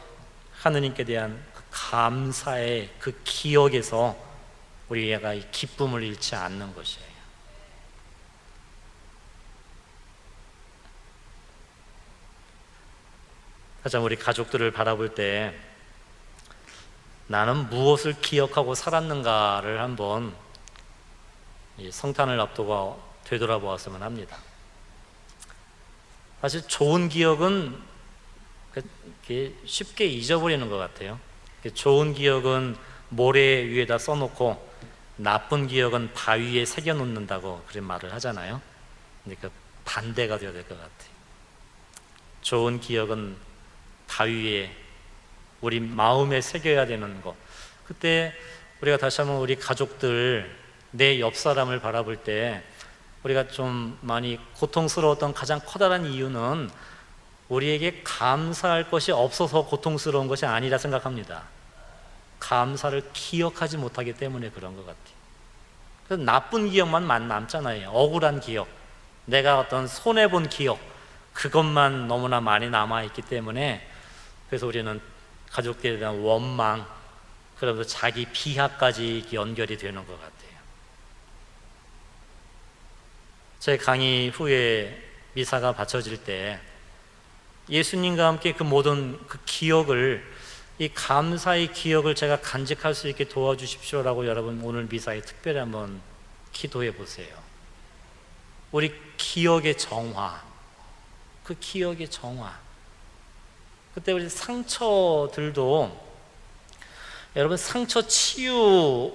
하느님께 대한 그 감사의 그 기억에서 우리가 이 기쁨을 잃지 않는 것이에요. 가장 우리 가족들을 바라볼 때 나는 무엇을 기억하고 살았는가를 한번 성탄을 앞두고 되돌아보았으면 합니다. 사실 좋은 기억은 그게 쉽게 잊어버리는 것 같아요. 좋은 기억은 모래 위에다 써놓고 나쁜 기억은 바위에 새겨놓는다고 그런 말을 하잖아요. 그러니까 반대가 되어야 될 것 같아요. 좋은 기억은 바위에, 우리 마음에 새겨야 되는 거. 그때 우리가 다시 한번 우리 가족들, 내 옆 사람을 바라볼 때 우리가 좀 많이 고통스러웠던 가장 커다란 이유는 우리에게 감사할 것이 없어서 고통스러운 것이 아니라 생각합니다. 감사를 기억하지 못하기 때문에 그런 것 같아요. 그래서 나쁜 기억만 남잖아요. 억울한 기억, 내가 어떤 손해본 기억, 그것만 너무나 많이 남아있기 때문에, 그래서 우리는 가족들에 대한 원망, 그러면서 자기 비하까지 연결이 되는 것 같아요. 제 강의 후에 미사가 바쳐질 때 예수님과 함께 그 모든 그 기억을, 이 감사의 기억을 제가 간직할 수 있게 도와주십시오라고 여러분 오늘 미사에 특별히 한번 기도해 보세요. 우리 기억의 정화, 그 기억의 정화. 그때 우리 상처들도, 여러분 상처 치유가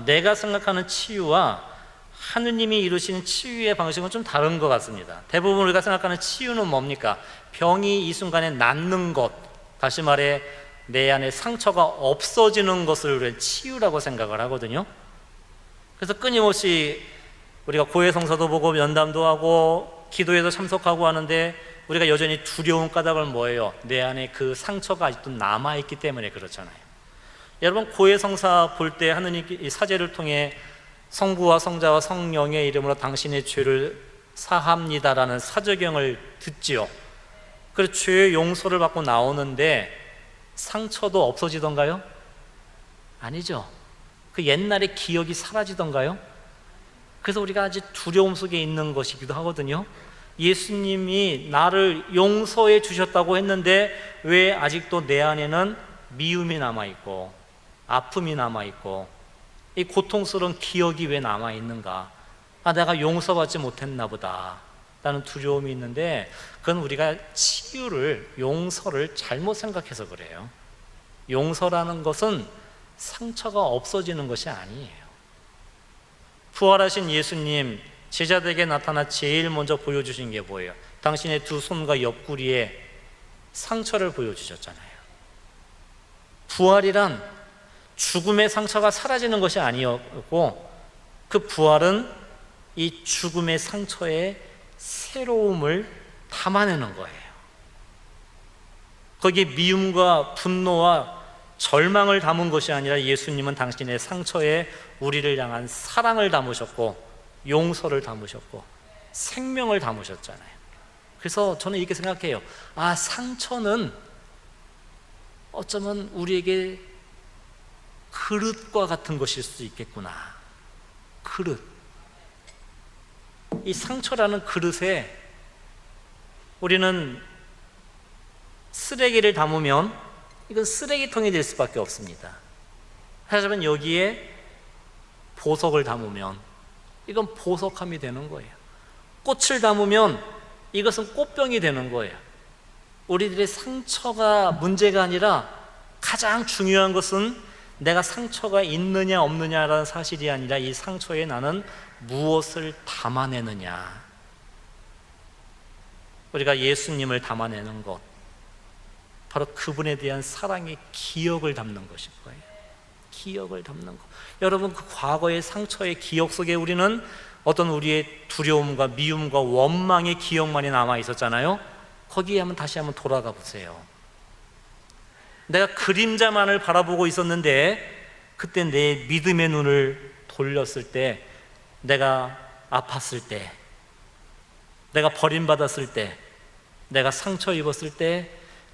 내가 생각하는 치유와 하느님이 이루시는 치유의 방식은 좀 다른 것 같습니다. 대부분 우리가 생각하는 치유는 뭡니까? 병이 이 순간에 낫는 것, 다시 말해 내 안에 상처가 없어지는 것을 우리는 치유라고 생각을 하거든요. 그래서 끊임없이 우리가 고해성사도 보고 면담도 하고 기도에도 참석하고 하는데 우리가 여전히 두려운 까닭은 뭐예요? 내 안에 그 상처가 아직도 남아있기 때문에 그렇잖아요. 여러분 고해성사 볼 때 하느님 이 사제를 통해 성부와 성자와 성령의 이름으로 당신의 죄를 사합니다라는 사제경을 듣지요. 그래서 죄의 용서를 받고 나오는데 상처도 없어지던가요? 아니죠. 그 옛날의 기억이 사라지던가요? 그래서 우리가 아직 두려움 속에 있는 것이기도 하거든요. 예수님이 나를 용서해 주셨다고 했는데 왜 아직도 내 안에는 미움이 남아있고 아픔이 남아있고 이 고통스러운 기억이 왜 남아있는가? 내가 용서받지 못했나 보다 라는 두려움이 있는데, 그건 우리가 치유를, 용서를 잘못 생각해서 그래요. 용서라는 것은 상처가 없어지는 것이 아니에요. 부활하신 예수님, 제자들에게 나타나 제일 먼저 보여주신 게 뭐예요? 당신의 두 손과 옆구리에 상처를 보여주셨잖아요. 부활이란 죽음의 상처가 사라지는 것이 아니었고, 그 부활은 이 죽음의 상처에 새로움을 담아내는 거예요. 거기에 미움과 분노와 절망을 담은 것이 아니라 예수님은 당신의 상처에 우리를 향한 사랑을 담으셨고 용서를 담으셨고 생명을 담으셨잖아요. 그래서 저는 이렇게 생각해요. 상처는 어쩌면 우리에게 그릇과 같은 것일 수 있겠구나. 그릇. 이 상처라는 그릇에 우리는 쓰레기를 담으면 이건 쓰레기통이 될 수밖에 없습니다. 하지만 여기에 보석을 담으면 이건 보석함이 되는 거예요. 꽃을 담으면 이것은 꽃병이 되는 거예요. 우리들의 상처가 문제가 아니라 가장 중요한 것은 내가 상처가 있느냐 없느냐라는 사실이 아니라 이 상처에 나는 무엇을 담아내느냐. 우리가 예수님을 담아내는 것, 바로 그분에 대한 사랑의 기억을 담는 것일 거예요. 기억을 담는 것. 여러분 그 과거의 상처의 기억 속에 우리는 어떤 우리의 두려움과 미움과 원망의 기억만이 남아 있었잖아요. 거기에 다시 한번 돌아가 보세요. 내가 그림자만을 바라보고 있었는데 그때 내 믿음의 눈을 돌렸을 때, 내가 아팠을 때, 내가 버림받았을 때, 내가 상처 입었을 때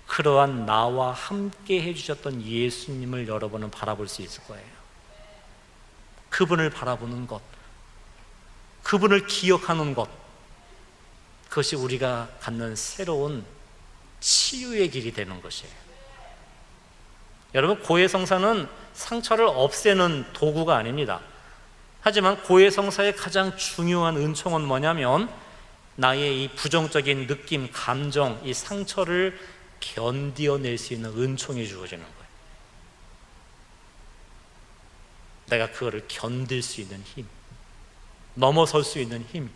그러한 나와 함께 해주셨던 예수님을 여러분은 바라볼 수 있을 거예요. 그분을 바라보는 것, 그분을 기억하는 것, 그것이 우리가 갖는 새로운 치유의 길이 되는 것이에요. 여러분 고해성사는 상처를 없애는 도구가 아닙니다. 하지만 고해성사의 가장 중요한 은총은 뭐냐면 나의 이 부정적인 느낌, 감정, 이 상처를 견디어낼 수 있는 은총이 주어지는 거예요. 내가 그거를 견딜 수 있는 힘, 넘어설 수 있는 힘.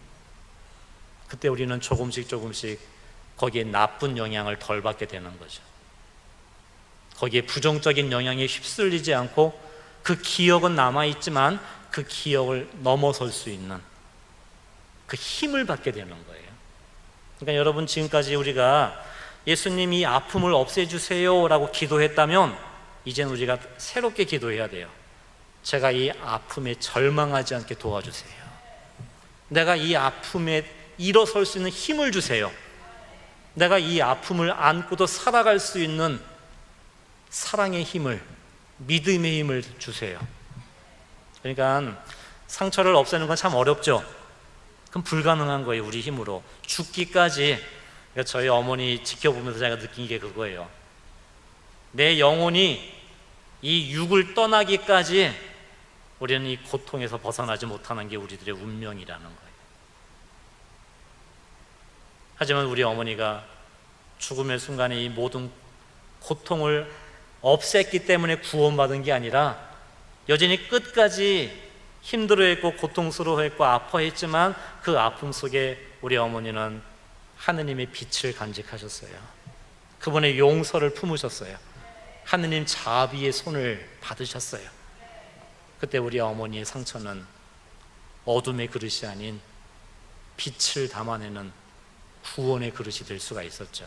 그때 우리는 조금씩 거기에 나쁜 영향을 덜 받게 되는 거죠. 거기에 부정적인 영향에 휩쓸리지 않고 그 기억은 남아있지만 그 기억을 넘어설 수 있는 그 힘을 받게 되는 거예요. 그러니까 여러분, 지금까지 우리가 예수님이 아픔을 없애주세요 라고 기도했다면 이젠 우리가 새롭게 기도해야 돼요. 제가 이 아픔에 절망하지 않게 도와주세요. 내가 이 아픔에 일어설 수 있는 힘을 주세요. 내가 이 아픔을 안고도 살아갈 수 있는 사랑의 힘을, 믿음의 힘을 주세요. 그러니까 상처를 없애는 건 참 어렵죠. 그럼 불가능한 거예요. 우리 힘으로 죽기까지. 그러니까 저희 어머니 지켜보면서 제가 느낀 게 그거예요. 내 영혼이 이 육을 떠나기까지 우리는 이 고통에서 벗어나지 못하는 게 우리들의 운명이라는 거예요. 하지만 우리 어머니가 죽음의 순간에 이 모든 고통을 없앴기 때문에 구원받은 게 아니라 여전히 끝까지 힘들어했고 고통스러워했고 아파했지만 그 아픔 속에 우리 어머니는 하느님의 빛을 간직하셨어요. 그분의 용서를 품으셨어요. 하느님 자비의 손을 받으셨어요. 그때 우리 어머니의 상처는 어둠의 그릇이 아닌 빛을 담아내는 구원의 그릇이 될 수가 있었죠.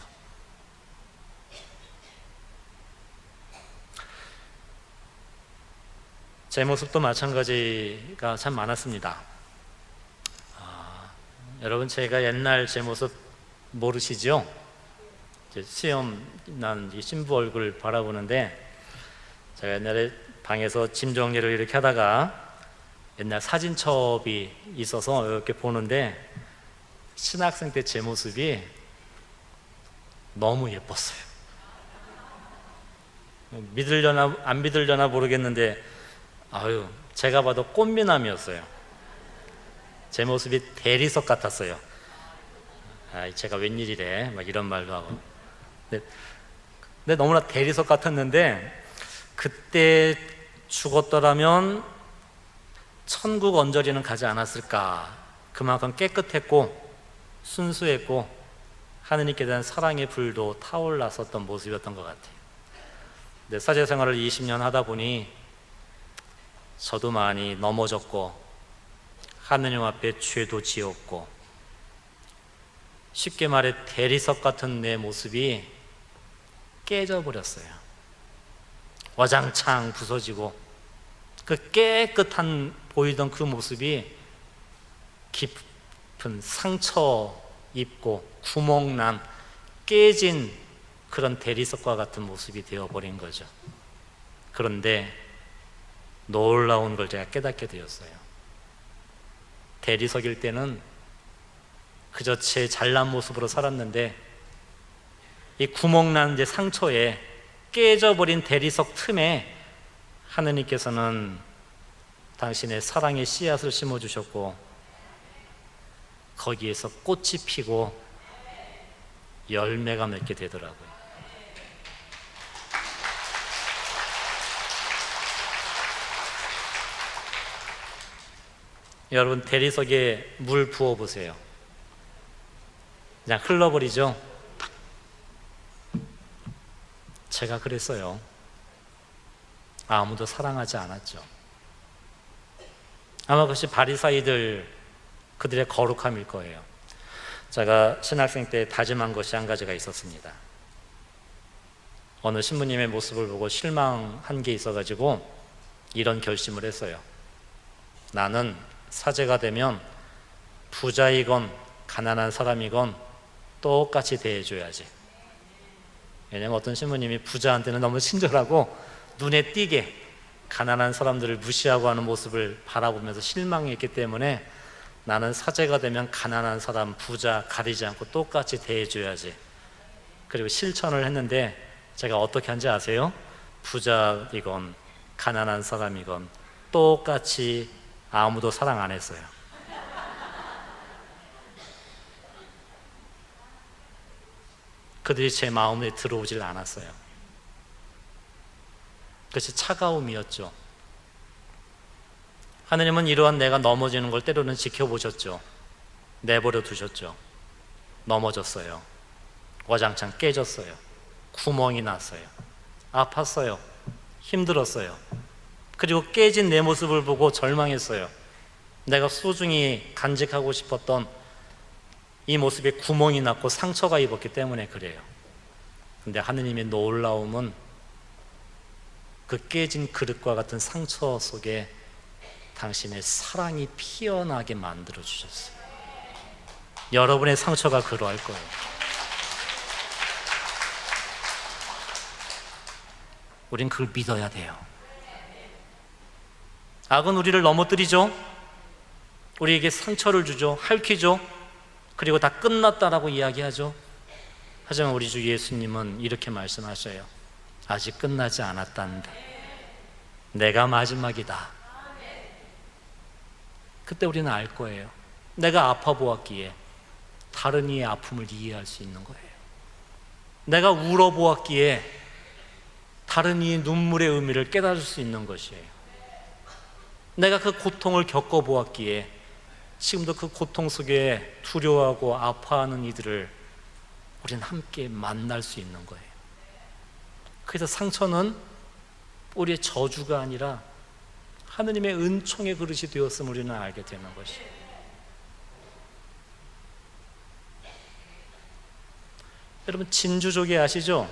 제 모습도 마찬가지가 참 많았습니다. 여러분, 제가 옛날 제 모습 모르시죠? 수염 난 이 신부 얼굴 바라보는데, 제가 옛날에 방에서 짐 정리를 이렇게 하다가 옛날 사진첩이 있어서 이렇게 보는데 신학생 때 제 모습이 너무 예뻤어요. 믿으려나 안 믿으려나 모르겠는데 제가 봐도 꽃미남이었어요. 제 모습이 대리석 같았어요. 제가 웬일이래 막 이런 말도 하고. 근데 너무나 대리석 같았는데 그때 죽었더라면 천국 언저리는 가지 않았을까. 그만큼 깨끗했고 순수했고 하느님께 대한 사랑의 불도 타올랐었던 모습이었던 것 같아요. 근데 사제생활을 20년 하다 보니 저도 많이 넘어졌고 하느님 앞에 죄도 지었고, 쉽게 말해 대리석 같은 내 모습이 깨져버렸어요. 와장창 부서지고 그 깨끗한 보이던 그 모습이 깊은 상처 입고 구멍난 깨진 그런 대리석과 같은 모습이 되어버린 거죠. 그런데 놀라운 걸 제가 깨닫게 되었어요. 대리석일 때는 그저 제 잘난 모습으로 살았는데 이 구멍난 제 상처에 깨져버린 대리석 틈에 하느님께서는 당신의 사랑의 씨앗을 심어주셨고 거기에서 꽃이 피고 열매가 맺게 되더라고요. 여러분, 대리석에 물 부어보세요. 그냥 흘러버리죠? 제가 그랬어요. 아무도 사랑하지 않았죠. 아마 그것이 바리사이들 그들의 거룩함일 거예요. 제가 신학생 때 다짐한 것이 한 가지가 있었습니다. 어느 신부님의 모습을 보고 실망한 게 있어가지고 이런 결심을 했어요. 나는 사제가 되면 부자이건 가난한 사람이건 똑같이 대해줘야지. 왜냐면 어떤 신부님이 부자한테는 너무 친절하고 눈에 띄게 가난한 사람들을 무시하고 하는 모습을 바라보면서 실망했기 때문에 나는 사제가 되면 가난한 사람, 부자 가리지 않고 똑같이 대해줘야지. 그리고 실천을 했는데 제가 어떻게 한지 아세요? 부자이건 가난한 사람이건 똑같이 아무도 사랑 안 했어요. 그들이 제 마음에 들어오질 않았어요. 그것이 차가움이었죠. 하느님은 이러한 내가 넘어지는 걸 때로는 지켜보셨죠. 내버려 두셨죠. 넘어졌어요. 와장창 깨졌어요. 구멍이 났어요. 아팠어요. 힘들었어요. 그리고 깨진 내 모습을 보고 절망했어요. 내가 소중히 간직하고 싶었던 이 모습에 구멍이 났고 상처가 입었기 때문에 그래요. 근데 하느님의 놀라움은 그 깨진 그릇과 같은 상처 속에 당신의 사랑이 피어나게 만들어 주셨어요. 여러분의 상처가 그러할 거예요. 우린 그걸 믿어야 돼요. 악은 우리를 넘어뜨리죠. 우리에게 상처를 주죠. 핥히죠. 그리고 다 끝났다라고 이야기하죠. 하지만 우리 주 예수님은 이렇게 말씀하셔요. 아직 끝나지 않았단다. 내가 마지막이다. 그때 우리는 알 거예요. 내가 아파 보았기에 다른 이의 아픔을 이해할 수 있는 거예요. 내가 울어 보았기에 다른 이의 눈물의 의미를 깨달을 수 있는 것이에요. 내가 그 고통을 겪어보았기에 지금도 그 고통 속에 두려워하고 아파하는 이들을 우리는 함께 만날 수 있는 거예요. 그래서 상처는 우리의 저주가 아니라 하느님의 은총의 그릇이 되었음을 우리는 알게 되는 것이에요. 여러분 진주조개 아시죠?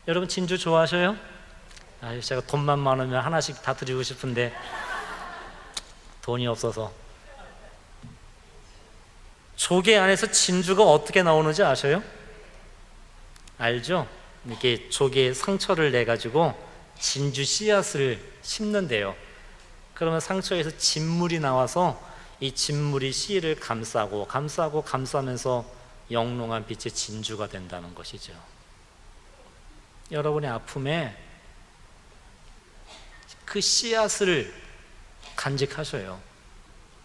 여러분 진주 좋아하셔요? 제가 돈만 많으면 하나씩 다 드리고 싶은데 돈이 없어서. 조개 안에서 진주가 어떻게 나오는지 아셔요? 알죠? 이렇게 조개에 상처를 내가지고 진주 씨앗을 심는데요. 그러면 상처에서 진물이 나와서 이 진물이 씨를 감싸면서 영롱한 빛의 진주가 된다는 것이죠. 여러분의 아픔에 그 씨앗을 간직하셔요.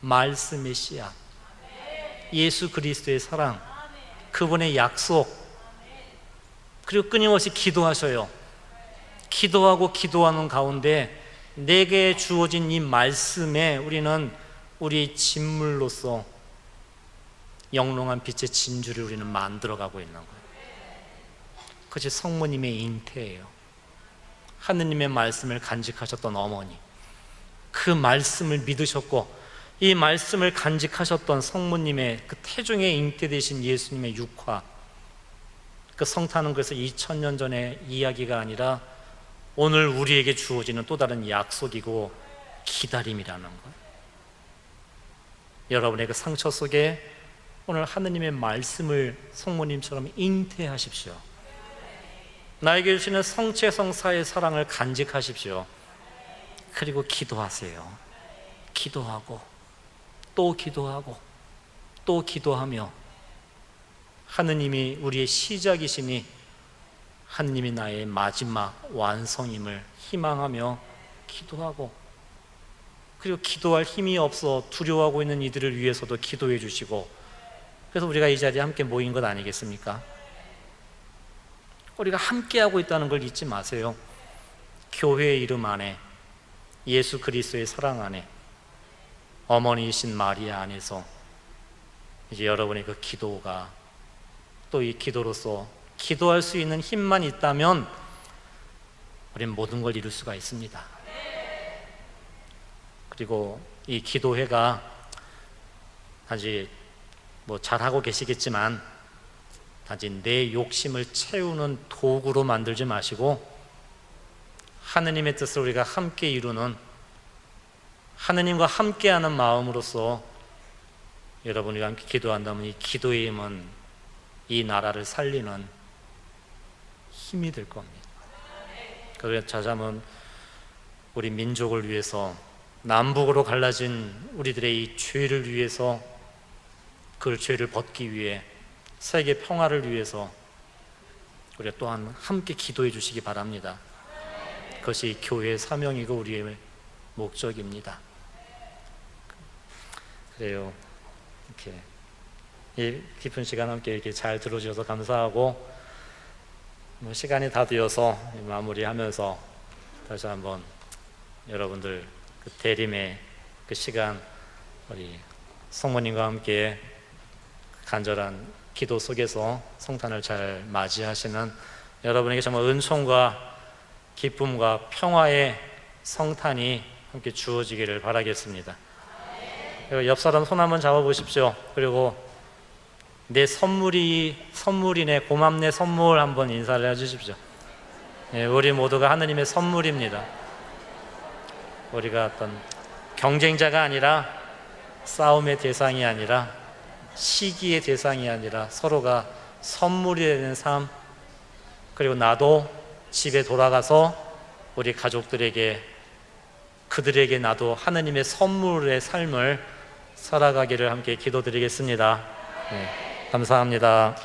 말씀의 씨앗, 예수 그리스도의 사랑, 그분의 약속, 그리고 끊임없이 기도하셔요. 기도하고 기도하는 가운데 내게 주어진 이 말씀에 우리는 우리 진물로서 영롱한 빛의 진주를 우리는 만들어가고 있는 거예요. 그것이 성모님의 잉태예요. 하느님의 말씀을 간직하셨던 어머니, 그 말씀을 믿으셨고 이 말씀을 간직하셨던 성모님의 그 태중의 잉태 되신 예수님의 육화, 그 성탄은 그래서 2000년 전의 이야기가 아니라 오늘 우리에게 주어지는 또 다른 약속이고 기다림이라는 거예요. 여러분의 그 상처 속에 오늘 하느님의 말씀을 성모님처럼 잉태하십시오. 나에게 주시는 성체성사의 사랑을 간직하십시오. 그리고 기도하세요. 기도하고 또 기도하고 또 기도하며 하느님이 우리의 시작이시니 하느님이 나의 마지막 완성임을 희망하며 기도하고, 그리고 기도할 힘이 없어 두려워하고 있는 이들을 위해서도 기도해 주시고, 그래서 우리가 이 자리에 함께 모인 것 아니겠습니까? 우리가 함께하고 있다는 걸 잊지 마세요. 교회의 이름 안에, 예수 그리스도의 사랑 안에, 어머니이신 마리아 안에서 이제 여러분의 그 기도가 또 이 기도로서 기도할 수 있는 힘만 있다면 우리는 모든 걸 이룰 수가 있습니다. 그리고 이 기도회가 단지 잘하고 계시겠지만 단지 내 욕심을 채우는 도구로 만들지 마시고 하느님의 뜻을 우리가 함께 이루는, 하느님과 함께하는 마음으로서 여러분이 함께 기도한다면 이 기도의 힘은 이 나라를 살리는 힘이 될 겁니다. 그래서 자자면 우리 민족을 위해서, 남북으로 갈라진 우리들의 이 죄를 위해서, 그 죄를 벗기 위해, 세계 평화를 위해서 우리가 또한 함께 기도해 주시기 바랍니다. 그것이 교회의 사명이고 우리의 목적입니다. 그래요. 이렇게 이 깊은 시간 함께 이렇게 잘 들어주셔서 감사하고, 시간이 다 되어서 마무리하면서 다시 한번 여러분들 그 대림의 그 시간 우리 성모님과 함께 간절한 기도 속에서 성탄을 잘 맞이하시는 여러분에게 정말 은총과 기쁨과 평화의 성탄이 함께 주어지기를 바라겠습니다. 그리고 옆 사람 손 한번 잡아보십시오. 그리고 내 선물이네, 고맙네, 선물 한번 인사를 해주십시오. 우리 모두가 하느님의 선물입니다. 우리가 어떤 경쟁자가 아니라 싸움의 대상이 아니라 시기의 대상이 아니라 서로가 선물이 되는 삶, 그리고 나도 집에 돌아가서 우리 가족들에게 그들에게 나도 하느님의 선물의 삶을 살아가기를 함께 기도드리겠습니다. 감사합니다.